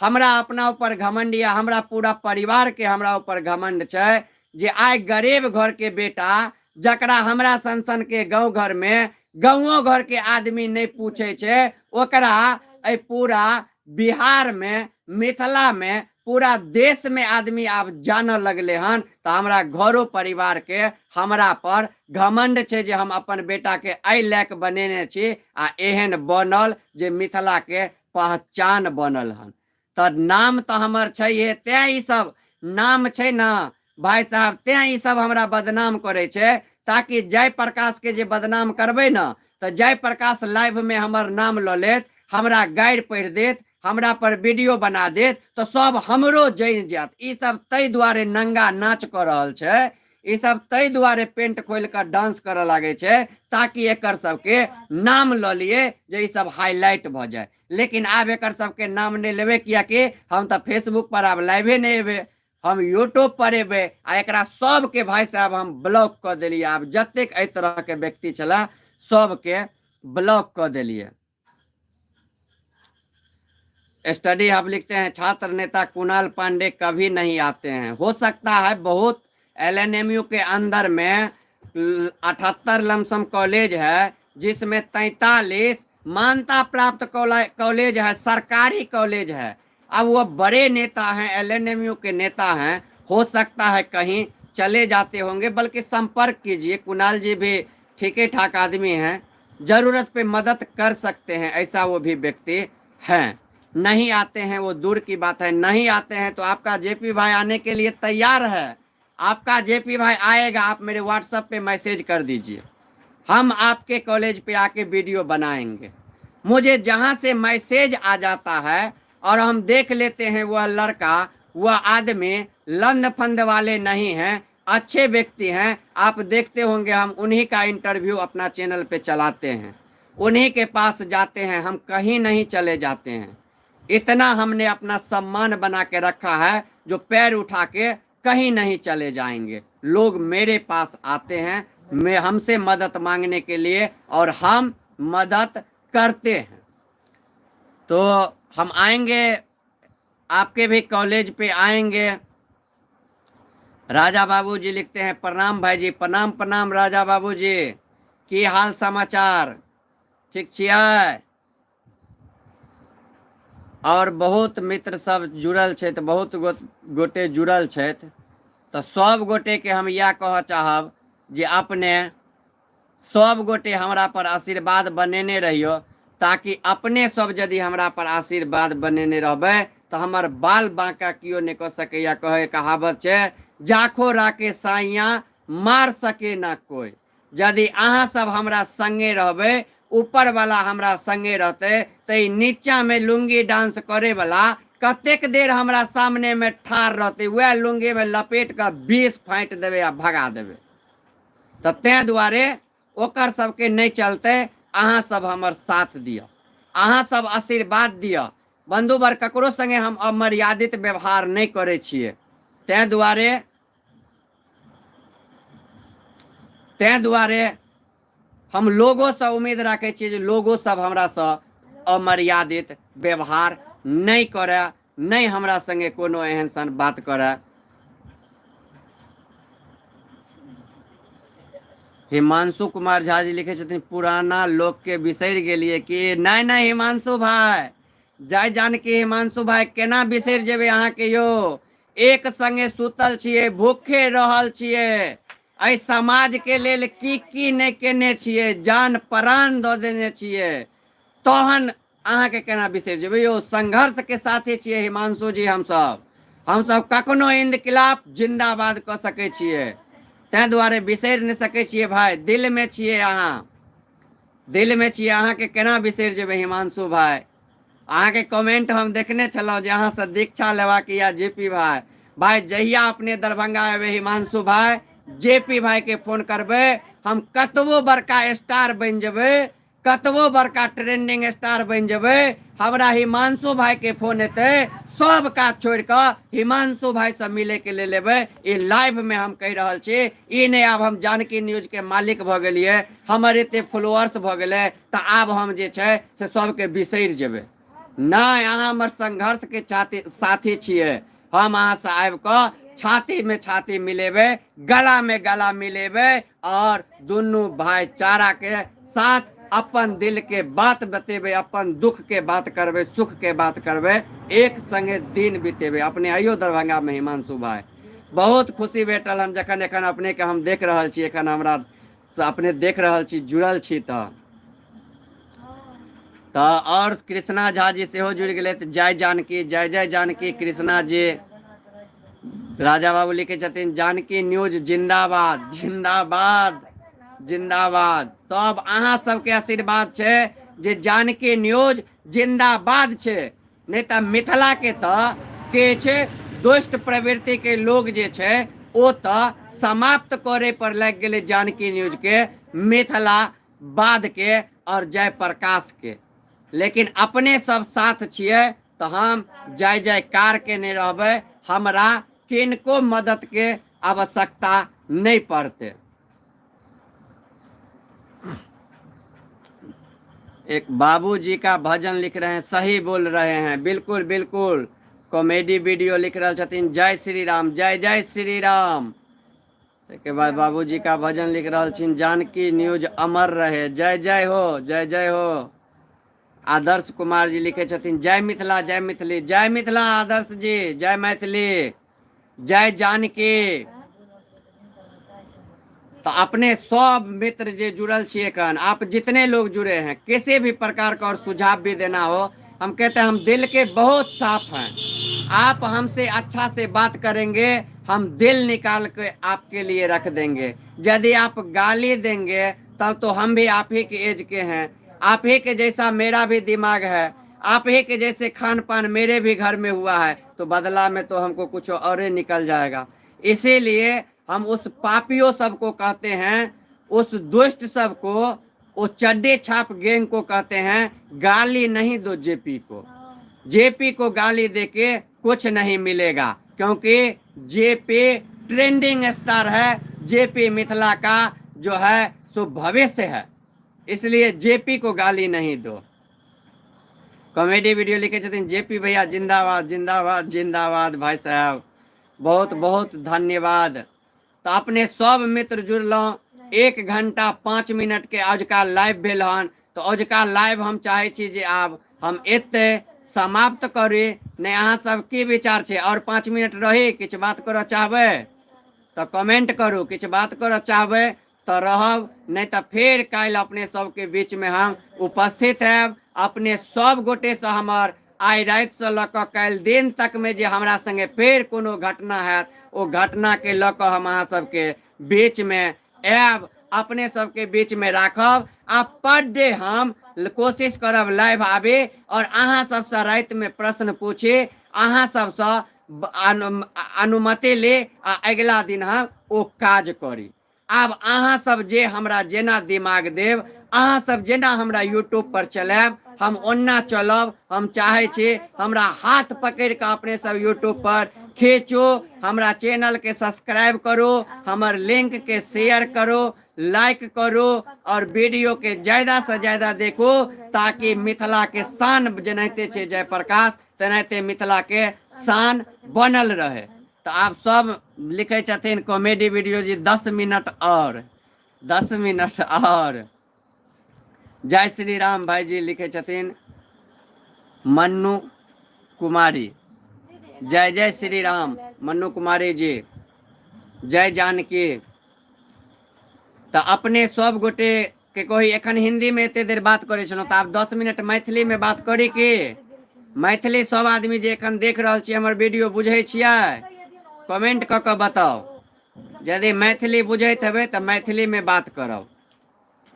हमरा अपना ऊपर घमंड है, हमरा पूरा परिवार के हमरा ऊपर घमंड छे जे आइ गरीब घर के बेटा जकरा हमरा सन के गाँव घर में गाँवो घर के आदमी नहीं पूछे छे, ओकरा ए पूरा बिहार में, मिथिला में, पूरा देश में आदमी आप जाने लगले हन। तो हमरा घरों परिवार के हमरा पर घमंड छे जे हम अपन बेटा के आई लायक बनेने छी आ एहन बनल जे मिथिला के पहचान बनल हन। तो नाम तो हमर छे, तें ई सब नाम छे ना भाई साहब, तें ई सब हमरा बदनाम करे छे। ताकि जय प्रकाश के जे बदनाम करबे ना तो जय प्रकाश लाइव में हमर नाम ल लेत, हमरा गाइड पढ़ देत, हमरा पर वीडियो बना देत तो सब हमरो जन जात। ई सब तई दुआरे नंगा नाच कर रहल छे, ई सब तई दुआरे पेंट खोल कर डांस करे लागे छे ताकि एकर सबके नाम ल लिए जे ई सब हाईलाइट भ जाए। लेकिन आब एकर सबके नाम नहीं लेबे, किया कि हम तो फेसबुक पर आब लाइवे नहीं एबे, हम यूट्यूब पर एबे आ एकरा सब के भाई साहब हम ब्लॉक कर दिलिए। आब जतेक एहि तरह के व्यक्ति चला सबके ब्लॉक कर दिलिए। स्टडी आप लिखते हैं छात्र नेता कुणाल पांडे कभी नहीं आते हैं। हो सकता है बहुत एलएनएमयू के अंदर में 78 लमसम कॉलेज है जिसमें 43 मान्यता प्राप्त कॉलेज है, सरकारी कॉलेज है। अब वो बड़े नेता हैं, एलएनएमयू के नेता हैं, हो सकता है कहीं चले जाते होंगे, बल्कि संपर्क कीजिए। कुणाल जी भी ठीक ठाक आदमी हैं, जरूरत पे मदद कर सकते हैं, ऐसा वो भी व्यक्ति हैं। नहीं आते हैं वो दूर की बात है, नहीं आते हैं तो आपका जेपी भाई आने के लिए तैयार है। आपका जेपी भाई आएगा, आप मेरे व्हाट्सएप पे मैसेज कर दीजिए, हम आपके कॉलेज पे आके वीडियो बनाएंगे। मुझे जहां से मैसेज आ जाता है और हम देख लेते हैं वह लड़का, वह आदमी लंद फंद वाले नहीं हैं, अच्छे व्यक्ति हैं। आप देखते होंगे हम उन्हीं का इंटरव्यू अपना चैनल पे चलाते हैं, उन्हीं के पास जाते हैं, हम कहीं नहीं चले जाते हैं। इतना हमने अपना सम्मान बना के रखा है जो पैर उठा के कहीं नहीं चले जाएंगे। लोग मेरे पास आते हैं मैं हमसे मदद मांगने के लिए और हम मदद करते हैं। तो हम आएंगे, आपके भी कॉलेज पे आएंगे। राजा बाबू जी लिखते हैं, प्रणाम भाई जी, प्रणाम प्रणाम राजा बाबू जी, की हाल समाचार, ठीक छियै? और बहुत मित्र सब जुड़ल छथि, बहुत गोटे जुड़ल छथि। तो सब गोटे के हम यह कह चाहब जे अपने सब गोटे हमरा पर आशीर्वाद बनेने रहियो, ताकि अपने सब यदि हमरा पर आशीर्वाद बनेने रहबै तो हमर बाल बांका कियो नहीं कह सकैया। कहे कहावत है, जाखो राके साइया मार सके ना कोई। यदि अहाँ सब हमरा संगे रहबै, ऊपर वाला हमरा संगे रहते, तो नीचा में लुंगी डांस करे वाला कतेक देर हमरा सामने में ठाड़ रहते, वह लुंगी में लपेट कर 20 फाँट देवे या भगा देवे। तो तै दुआरे ओकर सबके नहीं चलते, अहाँ सब हमर साथ दिया, अहाँ सब आशीर्वाद दिया। बंधुवर ककरो संगे हम अमर्यादित व्यवहार नहीं करे छिए। तै दुआरे हम लोगों से उम्मीद रखे छिए जे लोगों सब हमरा से अमर्यादित व्यवहार नहीं करे, नहीं हमरा संगे कोनो एहन सन बात करे। हिमांशु कुमार झा जी लिखे छथिन, पुराना लोग के बिसर गेलिए कि? नहीं नहीं हिमांशु भाई, जय जानकी हिमांशु भाई, केना बिसर जेबे अहाँ के यो? एक संगे सुतल छिए, भूखे रहल छिए, ऐ समाज के लेल की नहीं केने छिए, जान प्राण दऽ देने छिए, तहन अहाँ के केना बिसर जेबे यो? संघर्ष के साथे छिए हिमांशु जी, हम सब कखनो इनकलाब जिंदाबाद कऽ सके छिए। तै दुआरे बिसर नहीं सके छिए भाई, दिल में छिए अहाँ, दिल में छिए, अहाँ के केना बिसर जेबे हिमांशु भाई? अहाँ के कमेंट हम देखने छलौं जे अहाँ से दीक्षा लेबाक या जेपी भाई। भाई जहिया अपने दरभंगा एबे हिमांशु भाई, जेपी भाई के फोन करबे, हम कतबो बड़का स्टार बन जेबे, कतबो बड़का ट्रेंडिंग स्टार बन जेबे, हमरा हिमांशु भाई के फोन एते, सब काज छोड़ कर हिमांशु भाई से मिले के ले लेबे। ये लाइव में हम कह रहल छी, ई नहीं आब हम जानकी न्यूज के मालिक भ गेलिए, हमर एते फॉलोअर्स भ गेले त आब हम जे छै से सबके बिसर जेबे। नहीं, अहाँ हमर संघर्ष के साथी छिए। हम अहाँ से आबि कऽ छाती में छाती मिलेबे, गला में गला मिलेबे, और दुनू भाईचारा के साथ अपन दिल के बात बतेबे, अपन दुख के बात करबे, सुख के बात करबे, एक संगे दिन बितेबे। अपने आइयो दरभंगा में हिमांशु भाई, बहुत खुशी भेटल हम जखन एखन अपने के हम देख रहल छी, एखन हमरा से अपने देख रहल छी, जुड़ल छी। तो और कृष्णा झा जी सेहो जुड़ गए, जय जानकी, जय जय जानकी कृष्णा जी। राजा बाबू लिखे छथिन, जानकी न्यूज जिंदाबाद जिंदाबाद जिंदाबाद। सब अहाँ सबके आशीर्वाद छे जे जानकी न्यूज जिंदाबाद छे, नहीं तो मिथिला के के छे दुष्ट प्रवृत्ति के लोग जे छे ओ तो समाप्त करे पर लग गए जानकी न्यूज के, मिथिला बाद के और जय प्रकाश के। लेकिन अपने सब साथ छिए तो हम जय जयकार के नहीं रहबे, हमरा किनको मदद के आवश्यकता नहीं पड़ते। एक बाबूजी का भजन लिख रहे हैं, सही बोल रहे हैं, बिल्कुल बिल्कुल। कॉमेडी वीडियो लिख रहे छथिन, जय श्री राम, जय जय श्री राम। के बाद बाबूजी का भजन लिख रहे छथिन, जानकी न्यूज अमर रहे, जय जय हो, जय जय हो। आदर्श कुमार जी लिखे छथिन, जय मिथिला, जय मिथिली, जय मिथिला आदर्श जी, जय मैथिली, जय जानकी। तो अपने सब मित्र जे जुड़ल छिए कन, आप जितने लोग जुड़े हैं, किसी भी प्रकार का और सुझाव भी देना हो, हम कहते हैं हम दिल के बहुत साफ हैं। आप हमसे अच्छा से बात करेंगे, हम दिल निकाल के आपके लिए रख देंगे। यदि आप गाली देंगे तब तो हम भी आप ही के एज के हैं, आप ही के जैसा मेरा भी दिमाग है, आप ही के जैसे खान पान मेरे भी घर में हुआ है, तो बदला में तो हमको कुछ और ही निकल जाएगा। इसीलिए हम उस पापियों सबको कहते हैं, उस दुष्ट सबको, वो चड्डे छाप गैंग को कहते हैं, गाली नहीं दो जेपी को। जेपी को गाली देके कुछ नहीं मिलेगा, क्योंकि जेपी ट्रेंडिंग स्टार है, जेपी मिथिला का जो है सो भविष्य है, इसलिए जेपी को गाली नहीं दो। कॉमेडी वीडियो लिखे छथिन जेपी भैया जिंदाबाद जिंदाबाद जिंदाबाद भाई साहब, बहुत बहुत धन्यवाद। तो अपने सब मित्र जुड़लहुँ, 1 घंटा 5 मिनट के अजुका लाइव भेल हन, तो अजुका लाइव हम चाहे छी जे आब हम एते समाप्त करी। ने अहाँ सब की विचार छै, और 5 मिनट रही किछु बात करऽ चाहबै तो कमेंट करू, किछु बात करऽ चाहबै तो रहब, नहीं तो फिर काल्हि अपने सबके बीच में हम उपस्थित हैब। अपने सब गोटे से हमर आइ राति से लऽ कऽ काल्हि दिन तक में जे हमरा संगे फेर कोनो घटना हैत, ओ घटना के लऽ कऽ हम अहाँ सबके बीच में आयब, अपने सबके बीच में राखब। आ पर डे हम कोशिश करब लाइव आबे और अहाँ सबसे राति में प्रश्न पूछे, अहाँ सबसे अनुमति ले आ अगला दिन हम ओ काज करी। आब अहाँ सब जे हमरा जेना दिमाग देव, अहाँ सब जेना हमरा यूट्यूब पर चलाब, हम ओना चलब। हम चाहे छी हमरा हाथ पकड़ के अपने सब यूट्यूब पर खींचो, हमरा चैनल के सब्सक्राइब करो, हमर लिंक के शेयर करो, लाइक करो और वीडियो के ज्यादा से ज्यादा देखो, ताकि मिथिला के शान जेनाते छे जयप्रकाश, तेनाते मिथिला के शान बनल रहे। तो आप सब लिखे छथिन कॉमेडी वीडियो जी 10 मिनट और 10 मिनट और। जय श्री राम भाई जी लिखे छथिन मन्नू कुमारी, जय जय श्री राम मन्नू कुमारी जी, जय जानकी। तो अपने सब गोटे के कही एखन हिंदी में एते देर बात करे छलहुँ, तो आप 10 मिनट मैथिली में बात करी की? मैथिली सब आदमी जे एखन देख रहल छी हमर वीडियो बुझे छियै, कमेंट क के बताओ। यदि मैथिली बुझैत हेबै तो मैथिली में बात करब।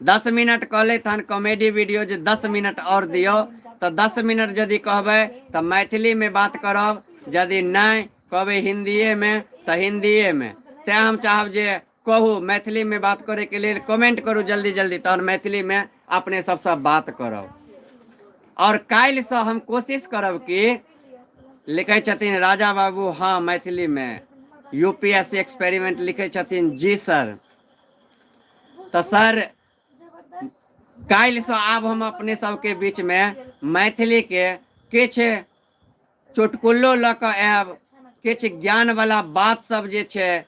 10 मिनट कहले तहन कॉमेडी वीडियो जे 10 मिनट और दियो, तो 10 मिनट यदि कहबै तो मैथिली में बात करब, यदि नहीं कहबै हिंदीए में तो हिंदीए में। ते हम चाहब जे कहू मैथिली में बात करे के लिए कमेंट करू जल्दी जल्दी, तहन मैथिली में अपने सबसे बात करब। और काल्हि से हम कोशिश करब कि लिखे छथिन राजा बाबू, हाँ मैथिली में यूपीएससी एक्सपेरिमेंट लिखे छथिन जी सर। तो सर काल्हि से आब हम अपने सबके बीच में मैथिली के किछु चुटकुल्लो लऽ कऽ आयब, किछु ज्ञान वाला बात सब जे छै,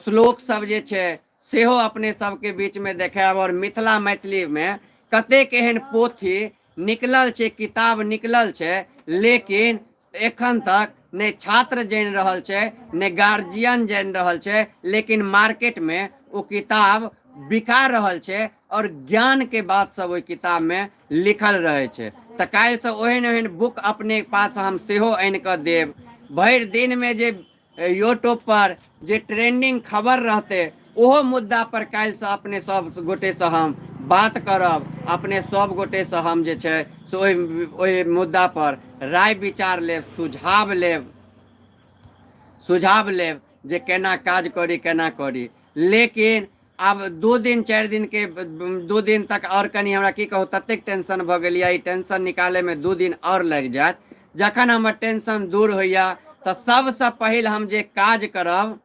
श्लोक सब जे छै सेहो अपने सबके बीच में देखायब। और मिथिला मैथिली में कतेक एहन पोथी निकलल छै, किताब निकलल छै, लेकिन एखन तक ने छात्र जानि रहल छै, ने गार्जियन जानि रहल छै, लेकिन मार्केट में वो किताब बिका रहल छै और ज्ञान के बात सब ओहि किताब में लिखल रहे छै। तो काल्हि से ओहन ओहन बुक अपने पास हम सेहो आनि कऽ देब। भरि दिन में जे यूट्यूब पर जे ट्रेंडिंग खबर रहते, ओहो मुद्दा पर काल्हि से अपने सब गोटे से हम बात करब। अपने सब गोटे से हम जे छै से ओहि मुद्दा पर राय विचार लेब, सुझाव लेब जे केना काज करी केना करी। लेकिन अब 2 दिन 4 दिन के 2 दिन तक और कनी हमरा की कहू ततेक टेंशन भऽ गेल यऽ, ई टेंशन निकाले में 2 दिन और लागि जायत। जखन हमर टेंशन दूर होइया तो सबसे पहिल हम जे काज करब,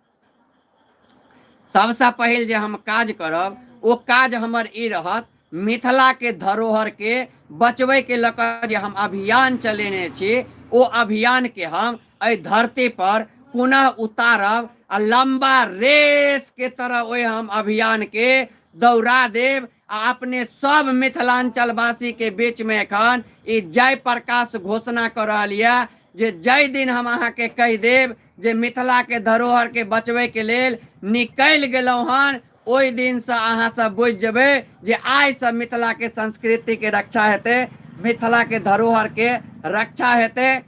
सबसे पहिल जे हम काज करब, ओ काज हमर ई रहत, मिथिला के धरोहर के बचबै के लऽ कऽ जे हम अभियान चलेने छी, ओ अभियान के हम एहि धरती पर पुनः उतारब आ लंबा रेस के तरह ओहि हम अभियान के दौड़ा देव। आ अपने सब मिथिलांचल वासी के बीच में एखन ई जय प्रकाश घोषणा कर रहल यऽ जे जय दिन हम अहाँ के कहि देब जे मिथिला के धरोहर के बचबै के लेल निकलि गेलहुं हन, ओहि दिन से अहाँ सब बुझि जेबै जे आइ से मिथिला के संस्कृति के रक्षा हेतै, मिथिला के धरोहर के रक्षा हेतै।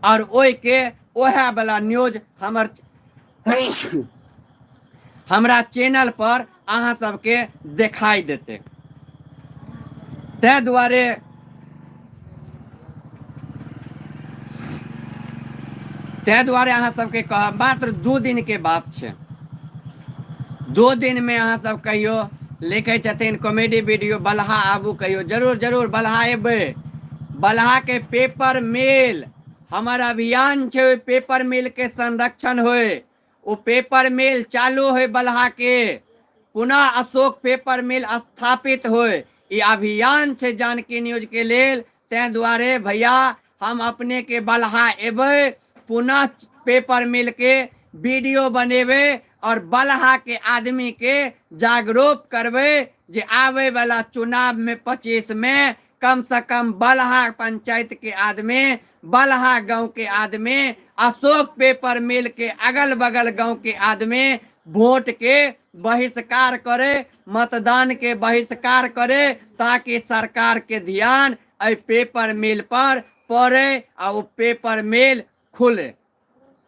और ओहि के ओहे वाला न्यूज हमरा चैनल पर अहाँ सबके दिखाई देते। ताहि दुआरे अहाँ सबके कहब मात्र 2 दिन के बात छै, 2 दिन में अहाँ सब कहियो लिखे छथिन कॉमेडी वीडियो बलहा आबू, कहियो जरूर जरूर बलहा एबै। बलहा के पेपर मिल हमर अभियान छै, पेपर मिल के संरक्षण होए, वो पेपर मिल चालू है बलहा के, पुनः अशोक पेपर मिल स्थापित हो। ये अभियान छे जानकी न्यूज के लेल। तै दुआरे भैया हम अपने के बलहा एबे, पुनः पेपर मिल के वीडियो बनेबे और बलहा के आदमी के जागरूक करबे जे आवे वाला चुनाव में 25 में कम से कम बलहा पंचायत के आदमी, बलहा गांव के आदमी, अशोक पेपर मिल के अगल बगल गांव के आदमी वोट के बहिष्कार करे, मतदान के बहिष्कार करे, ताकि सरकार के ध्यान ए पेपर मिल पर पड़े और वो पेपर मिल खुले।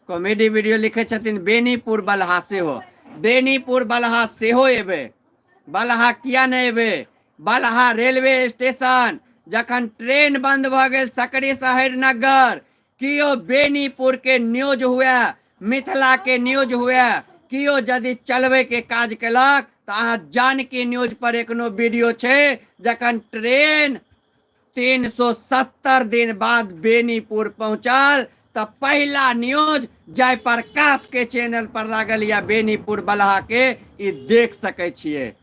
कॉमेडी वीडियो लिखे छथिन बेनीपुर बलहा से हो, बेनीपुर बलहा से हो एबे। बलहा किया नहीं एबे? बलहा रेलवे स्टेशन जखन ट्रेन बंद भ गेल सकरी शहर नगर, कियो बेनीपुर के न्यूज हुए, मिथिला के न्यूज हुए, कियो यदि चलबे के काज केलक तो अहाँ जानकी न्यूज पर एखनो वीडियो छे जखन ट्रेन 370 दिन बाद बेनीपुर पहुंचल तो पहला न्यूज जयप्रकाश के चैनल पर लागल या बेनीपुर बलहा के, ई देख सके छिए।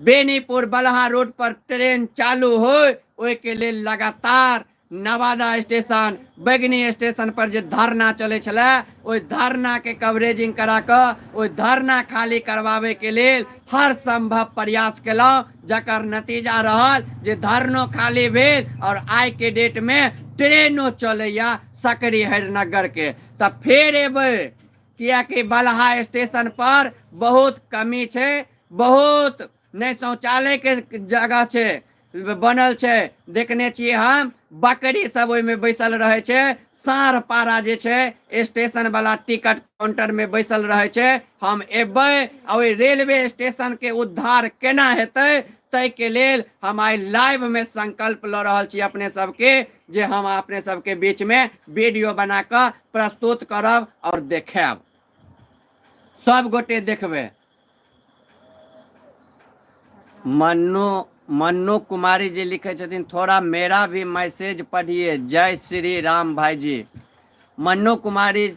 बेनीपुर बलहा रोड पर ट्रेन चालू हो, ओई के लेल लगातार नवादा स्टेशन, बैगनी स्टेशन पर जे धरना चले छले, ओई धरना के कवरेजिंग करा के ओई धरना खाली करवावे के लेल हर संभव प्रयास केलौं, जकर नतीजा रहल जे धरनो खाली भेल और आज के डेट में ट्रेनो चलैया सकरी हरिनगर के। तब फिर एबे किया कि बलहा स्टेशन पर बहुत कमी छे, बहुत नहीं शौचालय के जगह छे बनल छे, देखने छिए हम बकरी सब ओई में बैसल रहे छे, सार पारा जे छे स्टेशन वाला टिकट काउंटर में बैसल रहे छे। हम एबे और रेलवे स्टेशन के उद्धार केना हेतै तै के लेल हम आई लाइव में संकल्प ल रहल छी अपने सबके, जे हम अपने सबके बीच में वीडियो बना के प्रस्तुत करब और देखाब, सब गोटे देखबे। मन्नू कुमारी जी लिखे छथिन थोड़ा मेरा भी मैसेज पढ़िए, जय श्री राम भाई जी। मन्नू कुमारी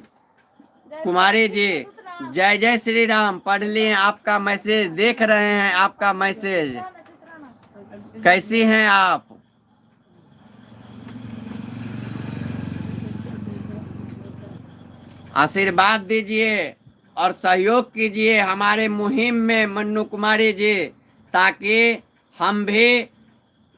जी जय जय श्री राम, पढ़ लिए आपका मैसेज, देख रहे हैं आपका मैसेज। कैसी हैं आप? आशीर्वाद दीजिए और सहयोग कीजिए हमारे मुहिम में मन्नू कुमारी जी, ताकि हम भी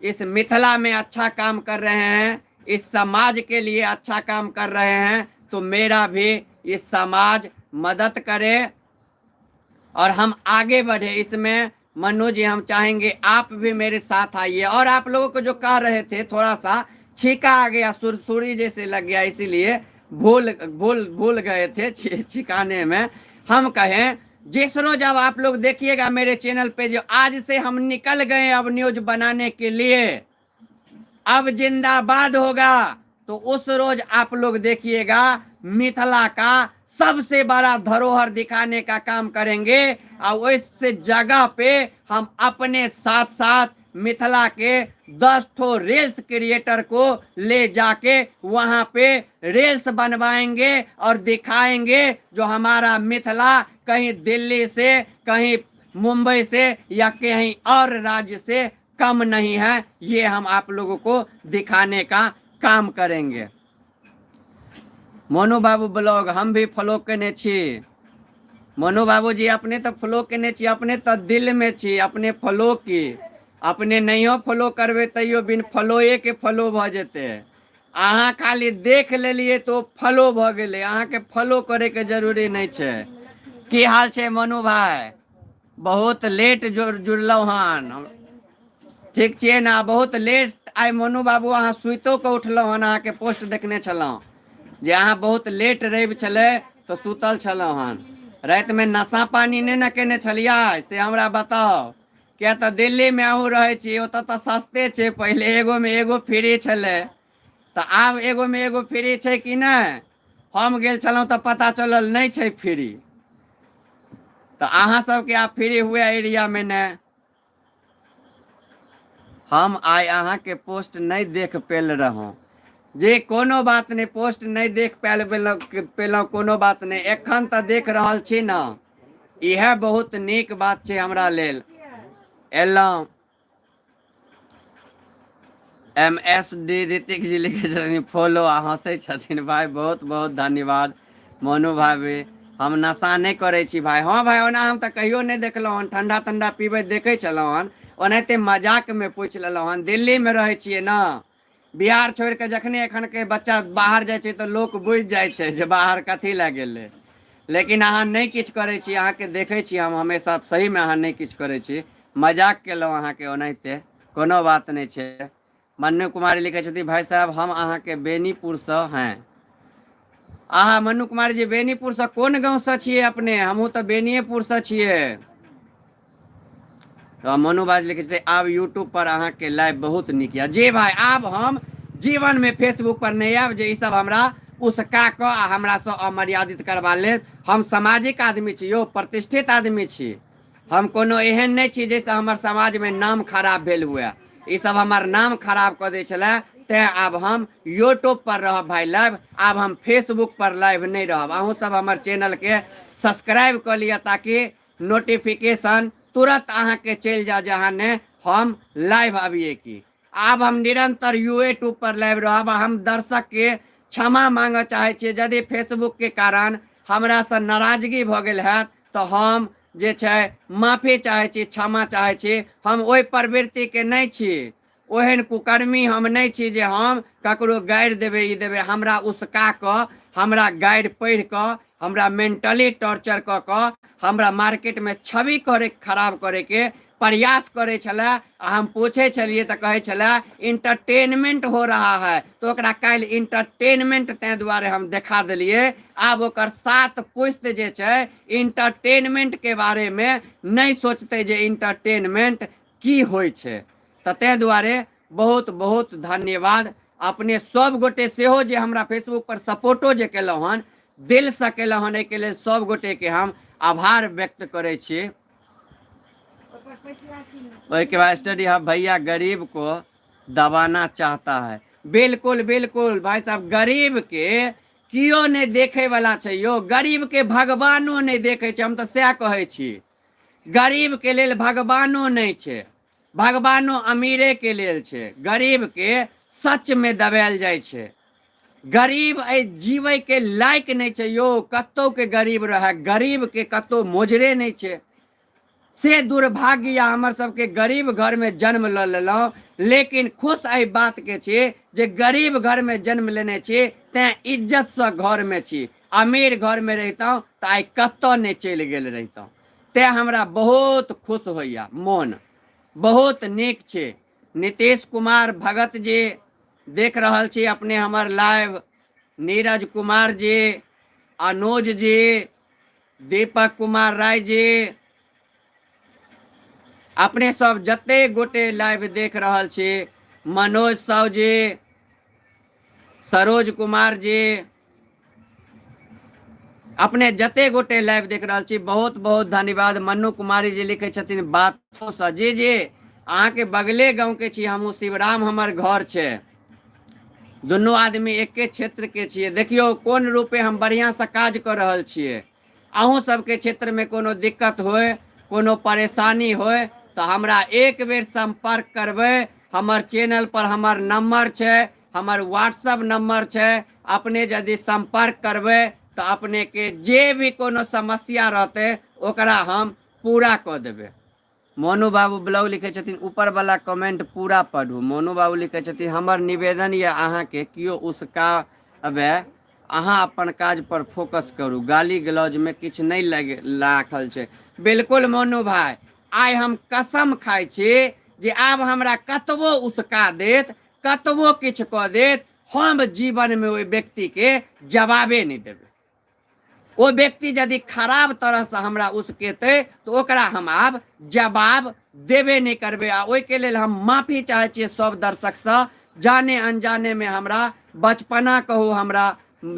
इस मिथिला में अच्छा काम कर रहे हैं, इस समाज के लिए अच्छा काम कर रहे हैं, तो मेरा भी इस समाज मदद करे और हम आगे बढ़े इसमें। मनु जी हम चाहेंगे आप भी मेरे साथ आइए। और आप लोगों को जो कह रहे थे थोड़ा सा छीका आ गया, सुरसुरी जैसे लग गया, इसीलिए भूल गए थे छिकाने में। हम कहें जिस रोज अब आप लोग देखिएगा मेरे चैनल पे, जो आज से हम निकल गए अब न्यूज बनाने के लिए, अब जिंदाबाद होगा, तो उस रोज आप लोग देखिएगा मिथिला का सबसे बड़ा धरोहर दिखाने का काम करेंगे। और इस जगह पे हम अपने साथ साथ मिथिला के 10 ठो रील्स क्रिएटर को ले जाके वहां पे रील्स बनवाएंगे और दिखाएंगे जो हमारा मिथिला कहीं दिल्ली से, कहीं मुंबई से या कहीं और राज्य से कम नहीं है। ये हम आप लोगों को दिखाने का काम करेंगे। मोनू बाबू ब्लॉग हम भी फॉलो करने छी। मोनू बाबू जी अपने तो फॉलो करने छी, अपने तो दिल में छी, अपने फॉलो की, अपने नहीं फॉलो करबे तैयो बिन फॉलोए के फॉलो भ जेते। अहाँ खाली देख लेलिए तो फॉलो भ गेले, अहाँ के फॉलो करे के जरूरी नहीं छे। की हाल छे मोनू भाई? बहुत लेट जुड़लौ हन, ठीक छे ना? बहुत लेट आइ मोनू बाबू अहाँ सुइतो के उठलौ हन, अहाँ के पोस्ट देखने छलौ जे अहाँ बहुत लेट रवि छले तो सुतल छलौ हन। रात में नशा पानी नहीं न केने छलियै से हमरा बताओ। क्या तो दिल्ली में अहूँ रहे छी, ओतऽ तो सस्ते छे, पहले एगो में एगो फ्री छले, तो आब एगो में एगो फ्री छे कि नहीं? हम गेल छलौ तो पता चलल नहीं छे फ्री। तो अहाँ सबके आप फ्री हुए एरिया में ने? हम आइ अहाँ के पोस्ट नहीं देख पेल रहूं, जे कोनो बात नहीं, पोस्ट नहीं देख पेलहुँ कोनो बात नहीं, एखन तऽ देख रहल छी ना, यह बहुत नीक बात छै हमरा लेल। एलहुँ MSD ऋतिक जी लिखे छथिन फॉलो आ हंसै छथिन। भाई बहुत बहुत धन्यवाद मोनू भाभी। हम नशा नहीं करै छी भाई। हाँ भाई, ओना हम तऽ कहियो नहीं देखलहुँ हन, ठंडा ठंडा पीबैत देखै छलहुँ हन, ओनाहिते मजाक में पूछि लेलहुँ हन। दिल्ली में रहै छियै ना, बिहार छोड़ के जखने एखन के बच्चा बाहर जाइ छै तऽ लोक बुझि जाइ छै जे बाहर कथी लए गेलै। लेकिन अहाँ नहीं किछु करै छी, अहाँके देखै छी हम हमेशा, सहीमे अहाँ नहीं किछु करै छी, मजाक केलहुँ अहाँके ओनाहिते, कोनो बात नहीं छै। मन्नू कुमारी लिखे छथिन भाई साहब हम अहाँके बेनीपुर से हैं। अहाँ मन्नू कुमारी जी बेनीपुर से कोन गाँव से छियै अपने? हमहूँ तऽ बेनिएपुर से छियै। तो मनु बाज लिखे छथिन आब यूट्यूब पर अहाँके लाइव बहुत नीक यऽ। जी भाई, आब हम जीवन में फेसबुक पर नहीं आब जे ई सब हमरा उसका कऽ आ हमरा से अमर्यादित करवा ले। हम सामाजिक आदमी छी यौ, प्रतिष्ठित आदमी छी। हम कोनो एहन नहीं छी जैसे हमर समाज में नाम खराब भेल हुए। ई सब हमर नाम खराब कऽ दै छलै, तैं आब हम यूट्यूब पर रहब भाई लाइव। आब हम फेसबुक पर लाइव नहीं रहब। अहूँ सब हमर चैनल के सब्सक्राइब कर लिया ताकि नोटिफिकेशन तुरंत अहाँके चलि जा जहाँ ने हम लाइव अबिए की। आब हम निरंतर यूट्यूब पर लाइव रहब। हम दर्शक के क्षमा मांगे चाहे छियै, यदि फेसबुक के कारण हमरा से नाराजगी भऽ गेल है तो हम जे छै माफी चाहे छी, क्षमा चाहे छी। हम ओहि प्रवृत्ति के नहीं छी, ओहन कुकर्मी हम नहीं छी जे हम ककरो गारि देबै ई देबै। हमरा उसका कऽ, हमरा गारि पढ़ि कऽ, हमरा मेंटली टॉर्चर कऽ कऽ हमरा मार्केट में छवि करे खराब करे के प्रयास करे छलै। आ हम पूछे छलिए तऽ कहे छलै इंटरटेनमेंट हो रहा है, तो ओकरा काल्हि इंटरटेनमेंट तैं दुआरे हम देखा देलिए। आब ओकर 7 पुस्त जे छै इंटरटेनमेंट के बारे में नहीं सोचते जे इंटरटेनमेंट की होय छै। तऽ तैं दुआरे बहुत बहुत धन्यवाद अपने सब गोटे सेहो जे हमरा फेसबुक पर सपोर्टो जे केलहुँ हन, दिल से केलहुँ हन, एहिके लेल सब गोटे के हम आभार व्यक्त करे छी। उसके बाद स्टडी हब भैया गरीब को दबाना चाहता है। बिल्कुल बिल्कुल भाई साहब, गरीब के कियो नहीं देखे वाला छै यो, गरीब के भगवानो नहीं देखे छै। हम तऽ सएह कहै छी, गरीब के लेल भगवानो नहीं छै, भगवानो अमीरे के लेल छै। गरीब के सच में दबायल जाइ छै। गरीब जीवे के लायक नहीं छै यो, कतौ के गरीब रहे, गरीब के कतौ मोजरे नहीं छै। से दुर्भाग्य या हमर सबके गरीब घर में जन्म ल लेलहुँ, लेकिन खुश एहि बात के छी जे गरीब घर में जन्म लेने छी तैं इज्जत से घर में छी। अमीर घर में रहितहुँ तऽ आइ कतौ नहीं चलि गेल रहितहुँ। तैं हमरा बहुत खुश होइया, मोन बहुत नीक छै। नीतीश कुमार भगत जी देख रहल छी अपने हमर लाइव, नीरज कुमार जी, अनुज जी, दीपक कुमार राय जी, अपने सब जते गोटे लाइव देख रहल छी, मनोज साहु जी, सरोज कुमार जी, अपने जते गोटे लाइव देख रहल छी बहुत बहुत धन्यवाद। मन्नू कुमारी जी लिखे छथिन बातों से, जी जी अहाँ के बगले गांव के छी हमहूँ, शिवराम हमर घर छै, दुनू आदमी एके क्षेत्र के छियै। देखियो कोन रूपे हम बढ़िया से काज कर रहल छियै। अहूँ सबके क्षेत्र में कोनो दिक्कत होय, कोनो परेशानी होय तो हमरा एक बेर संपर्क करबै। हमर चैनल पर हमर नंबर छै, हमर व्हाट्सएप नंबर छै, अपने यदि संपर्क करबै तो अपने के जे भी कोनो समस्या रहते ओकरा हम पूरा कऽ देबै। मोनू बाबू ब्लॉग लिखे छथिन ऊपर वाला कमेंट पूरा पढ़ू। मोनू बाबू लिखे छथिन हमर निवेदन ये अहाँ के कियो उसकाबे, अहाँ अपन काज पर फोकस करू, गाली गलौज में किछु नहीं राखल छै। बिल्कुल मोनू भाई, आइ हम कसम खाइ छी जे आब हमरा कतबो उसका देत, कतबो किछु कऽ देत, हम जीवन में ओहि व्यक्ति के जवाबे नहीं देबै। वो व्यक्ति यदि खराब तरह से हमरा उसकेते तो ओकरा हम आब जवाब देबे नहीं करबै। आ ओहिके लेल हम माफी चाहे छियै सब दर्शक से। जाने अनजाने में हमरा बचपना कहू, हमरा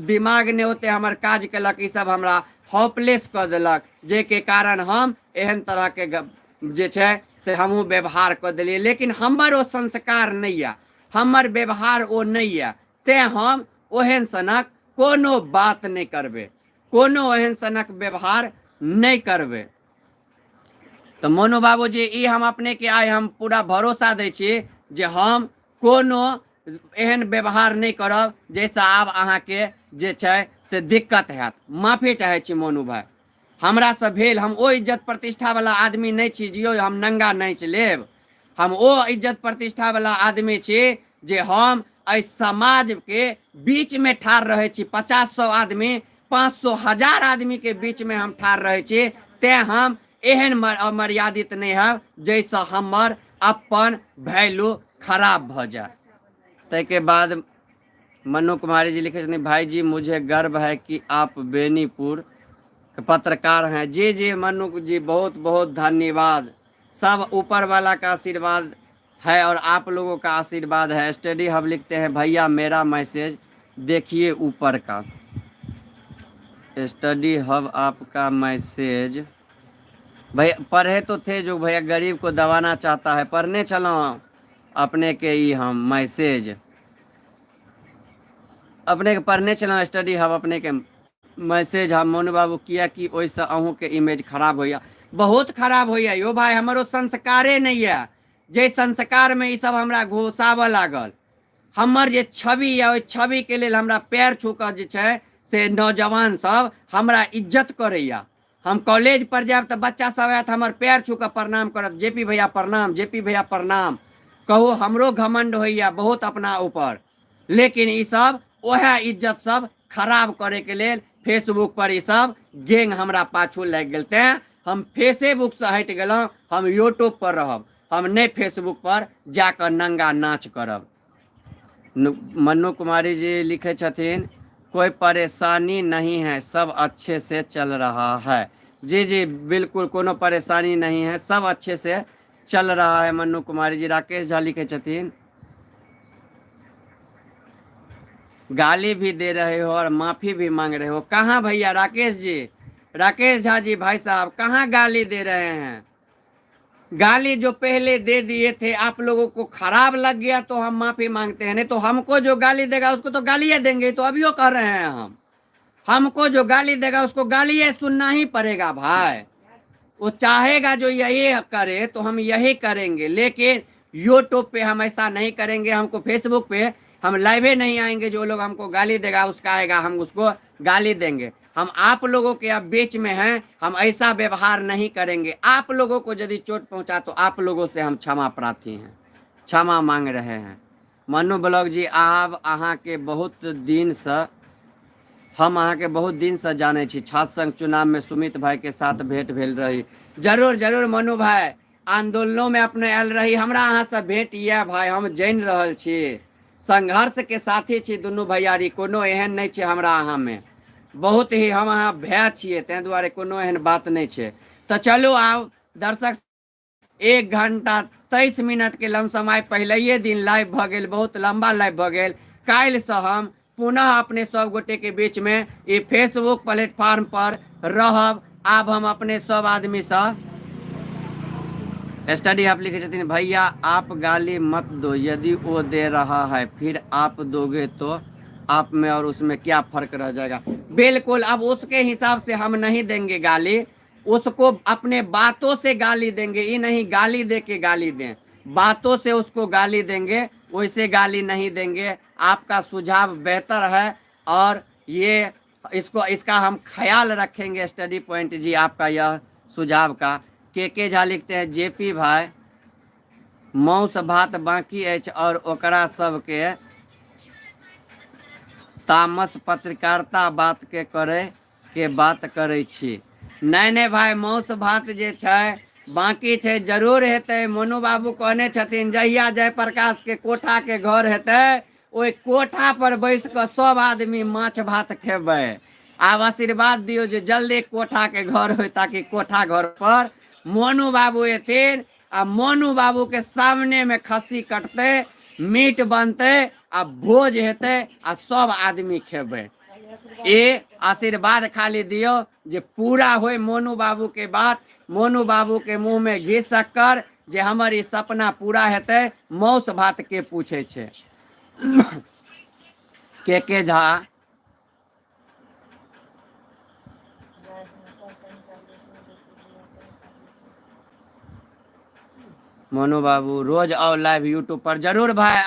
दिमाग ने ओते हमर काज केलक, ई सब हमरा होपलेस कऽ देलक, जे के कारण हम एहन तरह के जे छै से हमहूँ व्यवहार कऽ देलियै। लेकिन हमर ओ संस्कार नहीं है, हमर व्यवहार ओ नहीं है। ते हम ओहन सनक कोनो बात नहीं करबे, कोनो ओहन सनक व्यवहार नहीं करबे। तो मोनू बाबूजी ई हम अपने के आइ हम पूरा भरोसा दै छी जे हम कोनो एहन व्यवहार नहीं करब जैसे आब अहाँके जे छै से दिक्कत हैत। माफी चाहे छी मोनू भाई, हमरा से भेल, हम ओ इज्जत प्रतिष्ठा वाला आदमी नहीं छी जियो हम नंगा नाच लेब। हम ओ इज्जत प्रतिष्ठा वाला आदमी छी जे हम एहि समाज के बीच में ठाढ़ रहे छी। 50-100 आदमी, 500 1000 आदमी के बीच में हम ठाढ़ रहे छी। ते हम एहन अमर्यादित नहीं है जैसे हमर अपन वैल्यू खराब भ जाए। तै के बाद मनु कुमारी जी लिखे छथिन, भाई जी मुझे गर्व है कि आप बेनीपुर के पत्रकार हैं। जी जी मनु जी बहुत बहुत धन्यवाद। सब ऊपर वाला का आशीर्वाद है और आप लोगों का आशीर्वाद है। स्टडी हब लिखते हैं, भैया मेरा मैसेज देखिए ऊपर का। स्टडी हब आपका मैसेज भैया पढ़े तो थे जो भैया गरीब को दबाना चाहता है, पढ़ने चलो अपने के ही हम मैसेज अपने के पढ़ने चलो स्टडी हब अपने के मैसेज हम मोनू बाबू किया कि वैसे अहूँ के इमेज खराब होइया, बहुत खराब होइया यो भाई। हमारो संस्कारे नहीं है, जे संस्कार में ये सब हमरा घुसाव लागल। हमर जे छवि या छवि के लिए हमरा पैर छू कर जे छै से नौजवान सब हमरा इज्जत करैया। हम कॉलेज पर जाब तो बच्चा सब आयत हमर पैर छू कर प्रणाम करत, जेपी भैया प्रणाम, जेपी भैया प्रणाम। कहू हमरो घमंड होइया बहुत अपना ऊपर, लेकिन ई सब ओहे इज्जत सब खराब करे के लेल फेसबुक पर ई सब गैंग हमरा पाछू लग गेल। तें हम फेसबुक से हट गेलहुँ, हम यूट्यूब पर रहब, हम नहीं फेसबुक पर जाकर नंगा नाच करब। मनु कुमारी जी लिखे छथिन, कोई परेशानी नहीं है, सब अच्छे से चल रहा है। जी जी बिल्कुल कोनो परेशानी नहीं है, सब अच्छे से चल रहा है मनु कुमारी जी। राकेश झा लिखे छथिन, गाली भी दे रहे हो और माफी भी मांग रहे हो। कहाँ भैया राकेश जी, राकेश झा जी भाई साहब कहाँ गाली दे रहे हैं? गाली जो पहले दे दिए थे आप लोगों को खराब लग गया तो हम माफी मांगते हैं, नहीं तो हमको जो गाली देगा उसको तो गालियां देंगे। तो अभी कह रहे हैं हम, हमको जो गाली देगा उसको गालियां सुनना ही पड़ेगा भाई। वो चाहेगा जो यही करे तो हम यही करेंगे, लेकिन यूट्यूब पे हम ऐसा नहीं करेंगे। हमको फेसबुक पे हम लाइव नहीं आएंगे, जो लोग हमको गाली देगा उसका आएगा हम उसको गाली देंगे। हम आप लोगों के अब बीच में हैं, हम ऐसा व्यवहार नहीं करेंगे। आप लोगों को यदि चोट पहुंचा तो आप लोगों से हम क्षमा प्रार्थी हैं, क्षमा मांग रहे हैं। मनु ब्लॉग जी आब अहाँ के बहुत दिन से हम अहाँ के बहुत दिन से जाने छी, छात्र संघ चुनाव में सुमित भाई के साथ भेंट भेल रही। जरूर जरूर मनु भाई, आंदोलनों में अपने आयल रही, हमरा अहाँ से भेंट ये भाई हम जान रहल छी। संघर्ष के साथी छी दुनू भैयारी, कोनो एहन नहीं छे हमरा अहाँ में, बहुत ही हम अहाँ भय छिए, तै दुआरे कोनो एहन बात नहीं छे। तो चलो आओ दर्शक, 1 घंटा 23 मिनट के लमसम आइ पहले दिन लाइव भ गेल, बहुत लंबा लाइव भ गेल। काल्हि से हम पुनः अपने सब गोटे के बीच में ये फेसबुक प्लेटफॉर्म पर रहब। आब हम अपने सब आदमी से स्टडी आप लिखे छथिन, भैया आप गाली मत दो, यदि वो दे रहा है फिर आप दोगे तो आप में और उसमें क्या फर्क रह जाएगा। बिल्कुल, अब उसके हिसाब से हम नहीं देंगे गाली, उसको अपने बातों से गाली देंगे। ये नहीं गाली दे के गाली दें, बातों से उसको गाली देंगे, वैसे गाली नहीं देंगे। आपका सुझाव बेहतर है और ये इसका हम ख्याल रखेंगे। स्टडी पॉइंट जी आपका यह सुझाव का। के झा लिखते हैं, जेपी भाई मौस भात बाकी है और ओकरा सबके तामस पत्रकारिता बात के करे के बात करे छी। नहीं नहीं भाई, मौस भात जे छै बाकी छै, जरूर हेतै। मोनू बाबू कहने छथिन जहिया जयप्रकाश के कोठा के घर हेतै ओहि कोठा पर बैस कर सब आदमी माछ भात खेबै। आब आशीर्वाद दियो जे जल्दी कोठा के घर हो, ताकि कोठा घर पर मोनू बाबू एथिन आ मोनू बाबू के सामने में खस्सी कटते, मीट बनते आ भोज हेतै आ सब आदमी खेबै। ये आशीर्वाद खाली दियो जे पूरा होए मोनू बाबू के बात, मोनू बाबू के मुंह में घी शक्कर, जे हमर ई सपना पूरा हेतै। मौस भात के पूछे छे। के झा मोनू बाबू रोज आओ लाइव यूट्यूब पर। जरूर भाई,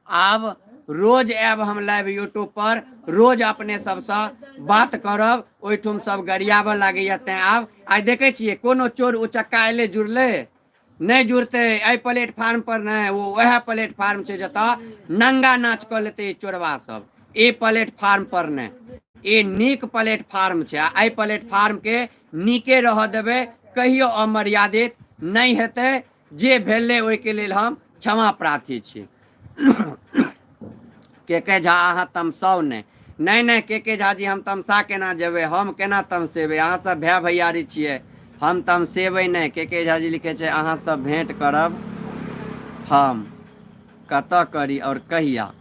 आब रोज आब हम लाइव यूट्यूब पर, रोज अपने सबसे बात करब। ओहिठुम सब गरियाबऽ लागैया तें आब आइ देखे छियै कोनो चोर उचक्का एले जुड़ले नहीं जुड़ते एहि प्लेटफार्म पर नहीं, वो वह प्लेटफार्म छै जतऽ नंगा नाच कऽ लेते चोरबा सब। ए प्लेटफार्म पर नहीं, ए नीक प्लेटफार्म छै, एहि प्लेटफार्म के नीके रह देबै, कहियो अमर्यादित नहीं हेतै। जे भेलै ओहिके लेल हम क्षमा प्रार्थी छी। के झा अहाँ तमसाउ नहीं नहीं के झा जी हम तमसा केना जेबै, हम केना तमसेबै, अहाँ सब भाय भैयारी छियै, हम तमसेबै नहीं। के झा जी लिखे छै अहाँ सब भेंट करब हम कतऽ करी और कहिया,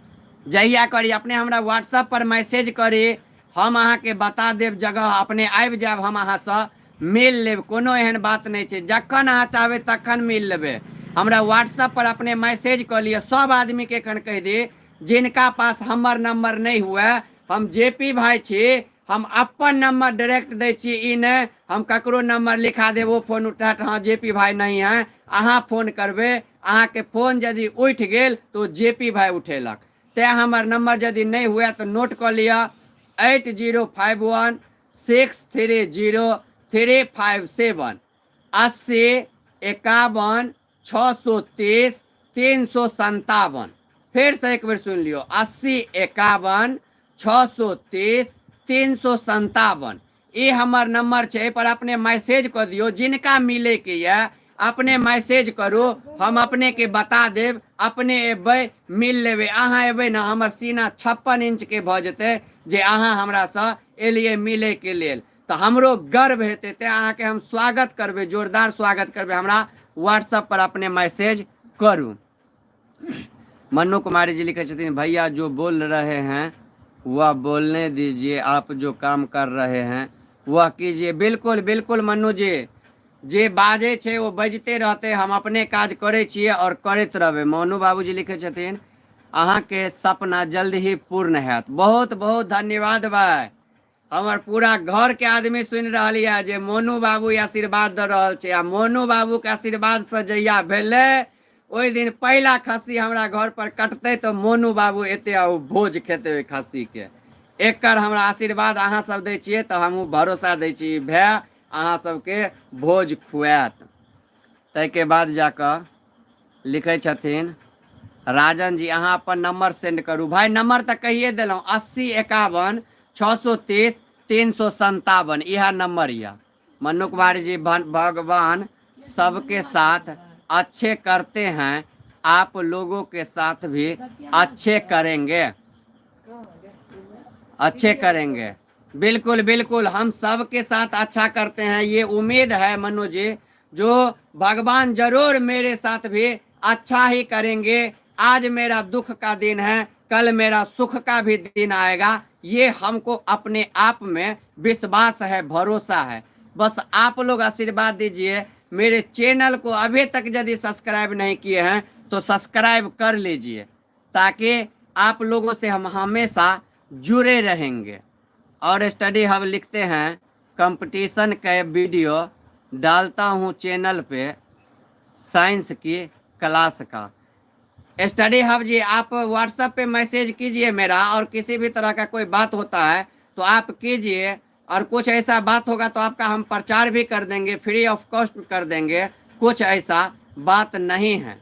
जहिया करी अपने हमरा व्हाट्सएप पर मैसेज करी, हम अहाँके बता देब जगह, अपने आबि जायब, हम अहाँसँ मिल लेब। कोनो एहन बात नहीं छै, जखन अहाँ चाहबै तखन मिल लेबै। हमरा व्हाट्सएप पर अपने मैसेज कऽ लिअ। सब आदमी के एखन कहि दी जिनका पास हमर नंबर नहीं हुए, हम जेपी भाई छी, हम अपन नंबर डायरेक्ट दै छी, ई नहीं हम ककरो नंबर लिखा देब वो फोन उठात हाँ जेपी भाई नहीं है, अहाँ फोन करबै, अहाँ के फोन यदि उठ गेल तो जेपी भाई उठेलक। ते हमर नंबर यदि नहीं हुए तो नोट कर लिया 8051-630-357 80-51-630-357। फिर से एक बार सुन लियो 80-51-630-357। ये हमार नंबर छै, पर अपने मैसेज कर दियो। जिनका मिले के ये अपने मैसेज करू, हम अपने के बता देब, अपने एबै मिल लेबै। अहाँ एबै ना हमर सीना 56 इंच के भ जेतै जे अहाँ हमरा सँ एलियै मिले के लेल, तो हमरो गर्व हेतै। ते अहाँ के हम स्वागत करबै, जोरदार स्वागत करबै। हमरा व्हाट्सएप पर अपने मैसेज करू। मन्नू कुमारी जी लिखे छथिन भैया जो बोल रहे हैं वह बोलने दीजिए, आप जो काम कर रहे हैं वह कीजिए। बिल्कुल बिल्कुल मन्नू जी, जे बाजे छे वो बजते रहते, हम अपने काज करे छिए और करते रहबे। मोनू बाबूजी लिखे छथिन अहाँ के सपना जल्द ही पूर्ण हैत। बहुत बहुत धन्यवाद भाई, हमर पूरा घर के आदमी सुन रहल है जे मोनू बाबू आशीर्वाद दे रहल छे। आ मोनू बाबू के आशीर्वाद से जहिया भेले ओहि दिन पहला खस्सी हमरा घर पर कटते तो मोनू बाबू एते भोज खेते ओहि खस्सी के। एकर हमरा आशीर्वाद अहाँ सब दै छिए तो हमहूँ भरोसा दै छी भाई अहाँ सबके भोज खुआत। ताहिके बाद जाकर लिखे छथिन राजन जी अहाँ अपन नंबर सेंड करू। भाई नंबर तो कहिए दिलौं 80-51-630-357 यह नंबर यह। मन्नू कुमारी जी भगवान सबके साथ अच्छे करते हैं, आप लोगों के साथ भी अच्छे करेंगे, अच्छे करेंगे। बिल्कुल बिल्कुल हम सबके साथ अच्छा करते हैं, ये उम्मीद है मनु जी, जो भगवान जरूर मेरे साथ भी अच्छा ही करेंगे। आज मेरा दुख का दिन है, कल मेरा सुख का भी दिन आएगा, ये हमको अपने आप में विश्वास है, भरोसा है। बस आप लोग आशीर्वाद दीजिए। मेरे चैनल को अभी तक यदि सब्सक्राइब नहीं किए हैं तो सब्सक्राइब कर लीजिए, ताकि आप लोगों से हम हमेशा जुड़े रहेंगे। और स्टडी हब लिखते हैं कंपटीशन का वीडियो डालता हूँ चैनल पे, साइंस की क्लास का। स्टडी हब जी आप व्हाट्सएप पे मैसेज कीजिए मेरा, और किसी भी तरह का कोई बात होता है तो आप कीजिए, और कुछ ऐसा बात होगा तो आपका हम प्रचार भी कर देंगे, फ्री ऑफ कॉस्ट कर देंगे, कुछ ऐसा बात नहीं है।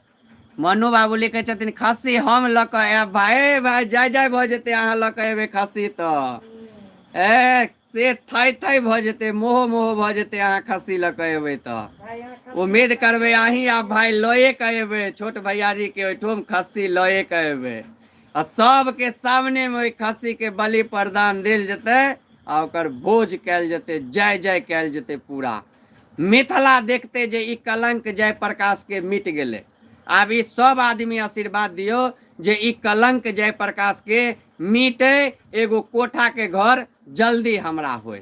मनु बाबू लिखे छथिन खस्सी हम लक आयब। भाई भाई जय जय भ जेते अहाँ लक एबे खस्सी तो ए से थाई थाई भ जेते, मोह मोह भ जेते अहाँ खस्सी लक एबे तो। उम्मीद करबे अहीं आप भाई लए के एबे, छोट भैयारी के ओइठुम खस्सी लए के एबे, आ सब के सामने में ओइ खस्सी के बलि प्रदान देल जेते, आ ओकर भोज कैल जेते, जय जय कैल जेते। पूरा मिथिला देखते जे ई कलंक जय प्रकाश के मिट गेले। आब ई सब आदमी आशीर्वाद दियो जे ई कलंक जय प्रकाश के मिटे, एगो कोठा के घर जल्दी हमरा होए।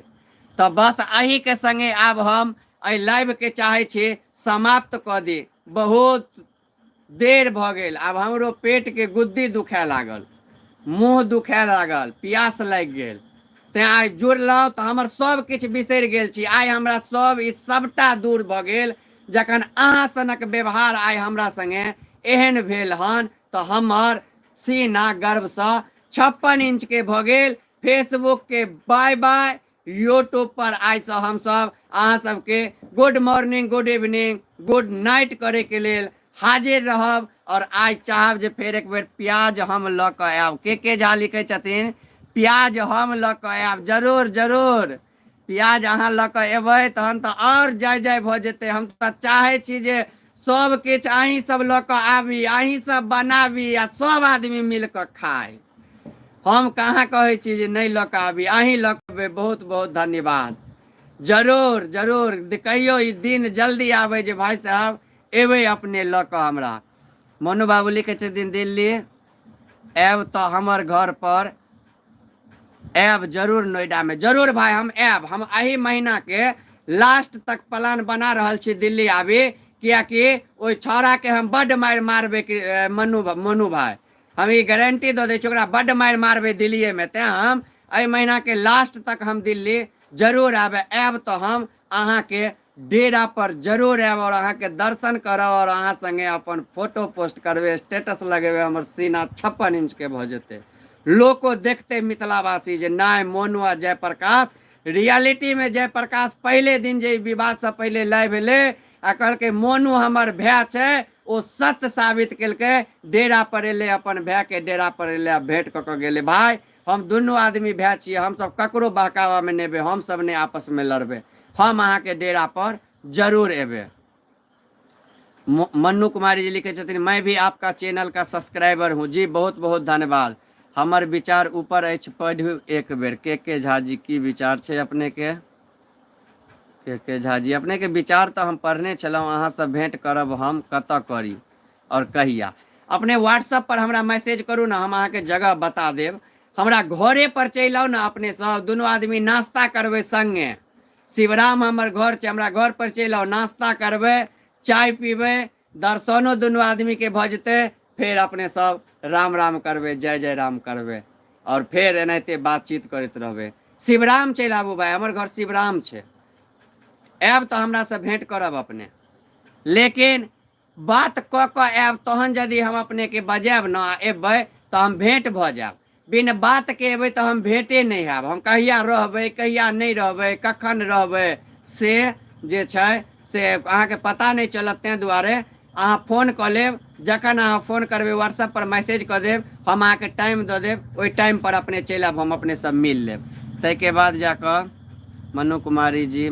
तो बस अही के संगे आब हम एहि लाइव के चाहे छी समाप्त क दी। बहुत देर भ गेल, आब हमरो पेट के गुद्दी दुखाए लागल। मुँह दुखे लागल, प्यास लागि गेल, तें आइ जुड़लहुँ तऽ हमर सब किछु बिसरि गेल छी। आइ हमरा सब ई सबटा दूर भऽ गेल जखन अहाँ सनक व्यवहार आइ हमरा संगे एहन भेल हन, तऽ हमर सीना गर्वसँ 56 इंच के भऽ गेल। फेसबुक के बाय बाय, यूट्यूब पर आइ से हम सब अहाँ सबके good morning, good evening, good night करे के लेल हाजिर रहब। और आइ चाहब जे फेर एक बेर प्याज हम लऽ कऽ आयब। के झा लिखै छथिन प्याज हम लऽ कऽ आयब, जरूर जरूर प्याज अहाँ लऽ कऽ एबै तहन तऽ और जय जय भऽ जेतै। हम तऽ चाहै छी जे सब किछु अहीं सब लऽ कऽ आबी, अहीं सब बनाबी आ सब आदमी मिल कऽ खाइ। हम कहाँ कहै छी जे नहीं लऽ कऽ आबी, अहीं लऽ कऽ एबै। बहुत बहुत धन्यवाद। जरूर जरूर कहियो ई दिन जल्दी आबै जे भाई साहब एबै अपने लऽ कऽ हमरा। मनु बाबू लिखै छथिन दिल्ली आयब तऽ हमर घर पर आयब जरूर, नोएडा में जरूर भाई हम आयब। हम एही महीना के लास्ट तक प्लान बना रहल छी दिल्ली आबी, कियाकि ओइ छौड़ा के हम बड्ड मारि मारबै मनु भाई, हम ई गारंटी दऽ दै छी ओकरा बड्ड मारि मारबै दिल्लीए में। तें हम एहि महीना के लास्ट तक हम दिल्ली जरूर आबै। आयब तऽ हम अहाँ के डेरा पर जरूर आयब और अहाँ के दर्शन करब और अहाँ संगे अपन फोटो पोस्ट करबै, स्टेटस लगेबै, हमर सीना 56 इंच के भऽ जेतै। लोको देखते मिथिलावासी जे नहीं मोनू आ जयप्रकाश रियलिटी में जयप्रकाश पहले दिन जे विवाद से पहले लाइव एले आ कहलकै मोनू हमर भाई छै, ओ सत्य साबित केलकै। डेरा पर एले, अपन भाई के डेरा पर एले आ भेंट कऽ के गेले। भाई हम दुनू आदमी भाई छियै, हम सब ककरो बहकावा में नेबे, हम सब ने आपस में लड़बे। हम अहाँ के डेरा पर जरूर एबे। मन्नू कुमारी जी लिखे छथिन मैं भी आपका चैनल का सब्सक्राइबर हूँ जी, बहुत बहुत धन्यवाद। हमर विचार ऊपर अछि, पढ़ू एक बेर। के झा जी की विचार छै अपने के झा जी? अपने के विचार तो हम पढ़ने छलहुँ, अहाँ से भेंट करब हम कतऽ करी और कहिया? अपने व्हाट्सएप पर हमरा मैसेज करू ना, हम अहाँ के जगह बता देब। हमरा घरे पर चलि आउ ना, अपने सब दुनू आदमी नाश्ता करबै संगे। शिवराम हमर घर छै, हमरा घर पर चलि आउ, नाश्ता करबै, चाय पीबै, दर्शनो दुनू आदमी के भऽ जेतै। फिर अपने सब राम राम करबै, जय जय राम करबै और फिर एनाहिते बातचीत करैत रहबै। शिवराम चलि आबू भाई, हमर घर शिवराम छै। आयब तऽ हमरा से भेंट करब अपने, लेकिन बात कऽ कऽ आयब तहन यदि हम अपने के बजायब ना, एबै तऽ हम भेंट भऽ जायब। बिन बात के एबै तऽ हम भेंटे नहीं हैब। हम कहिया रहबै, कहिया नहीं रहबै, कखन रहबै से जे छै से अहाँ के पता नहीं चलत। तें दुआरे अहाँ फोन कऽ लेब, जखन अहाँ फोन करबै व्हाट्सएप पर मैसेज कऽ देब, हम अहाँ के टाइम दऽ देब, ओहि टाइम पर अपने चलि आयब, हम अपने सब मिल लेब। ताहिके बाद जाकऽ मनु कुमारी जी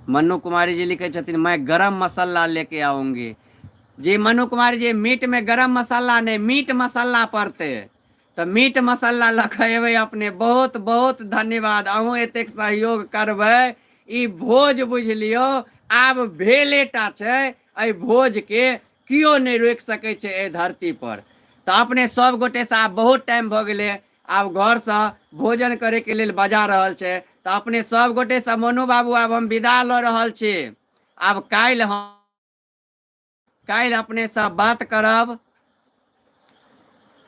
मनु कुमारी जी लिखे छथिन मैं गरम मसाला लेके आऊंगी जी। मनु कुमारी जी मीट में गरम मसाला नहीं, मीट मसाला पड़ते, तो मीट मसाला लखेबै अपने। बहुत बहुत धन्यवाद, अहूँ एतेक सहयोग करबै। ई भोज बुझ लियो आब भेलेटा छै, एहि भोज के कियो नहीं रोकि सकै छै एहि धरती पर। तऽ अपने सब गोटे से आब बहुत टाइम भऽ गेलै, आब घर से भोजन करे के लेल बजा रहल छै। तऽ अपने सब गोटे से मोनू बाबू आब हम विदा लऽ रहल छी। आब काल्हि अपने सब बात करब।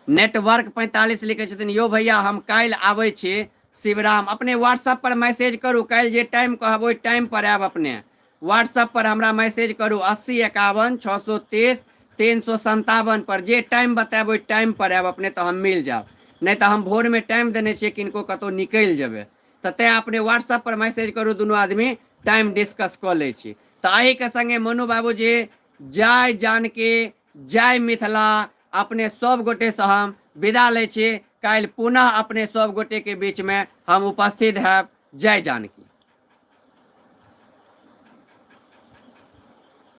नेटवर्क 45 लिखे छथिन यो भैया हम काल्हि आबै छी शिवराम। अपने व्हाट्सएप पर मैसेज करू, काल्हि जे टाइम कहब ओहि टाइम पर आयब। अपने व्हाट्सएप पर हमरा मैसेज करू 80 51 630 357 पर, जे टाइम बतायब ओहि टाइम पर आयब अपने, तो हम मिल जायब। नहीं तो हम भोर में टाइम देने छियै किनको कतौ निकलि जेबै, तऽ तें अपने व्हाट्सएप पर मैसेज करू, दुनू आदमी टाइम डिस्कस कऽ लै छी। तऽ एही के संगे मनु बाबूजी जय जानकी जय मिथिला, अपने सब गोटे से हम विदा ले छी। काल्हि पुनः अपने सब गोटे के बीच में हम उपस्थित हैब। जय जानकी।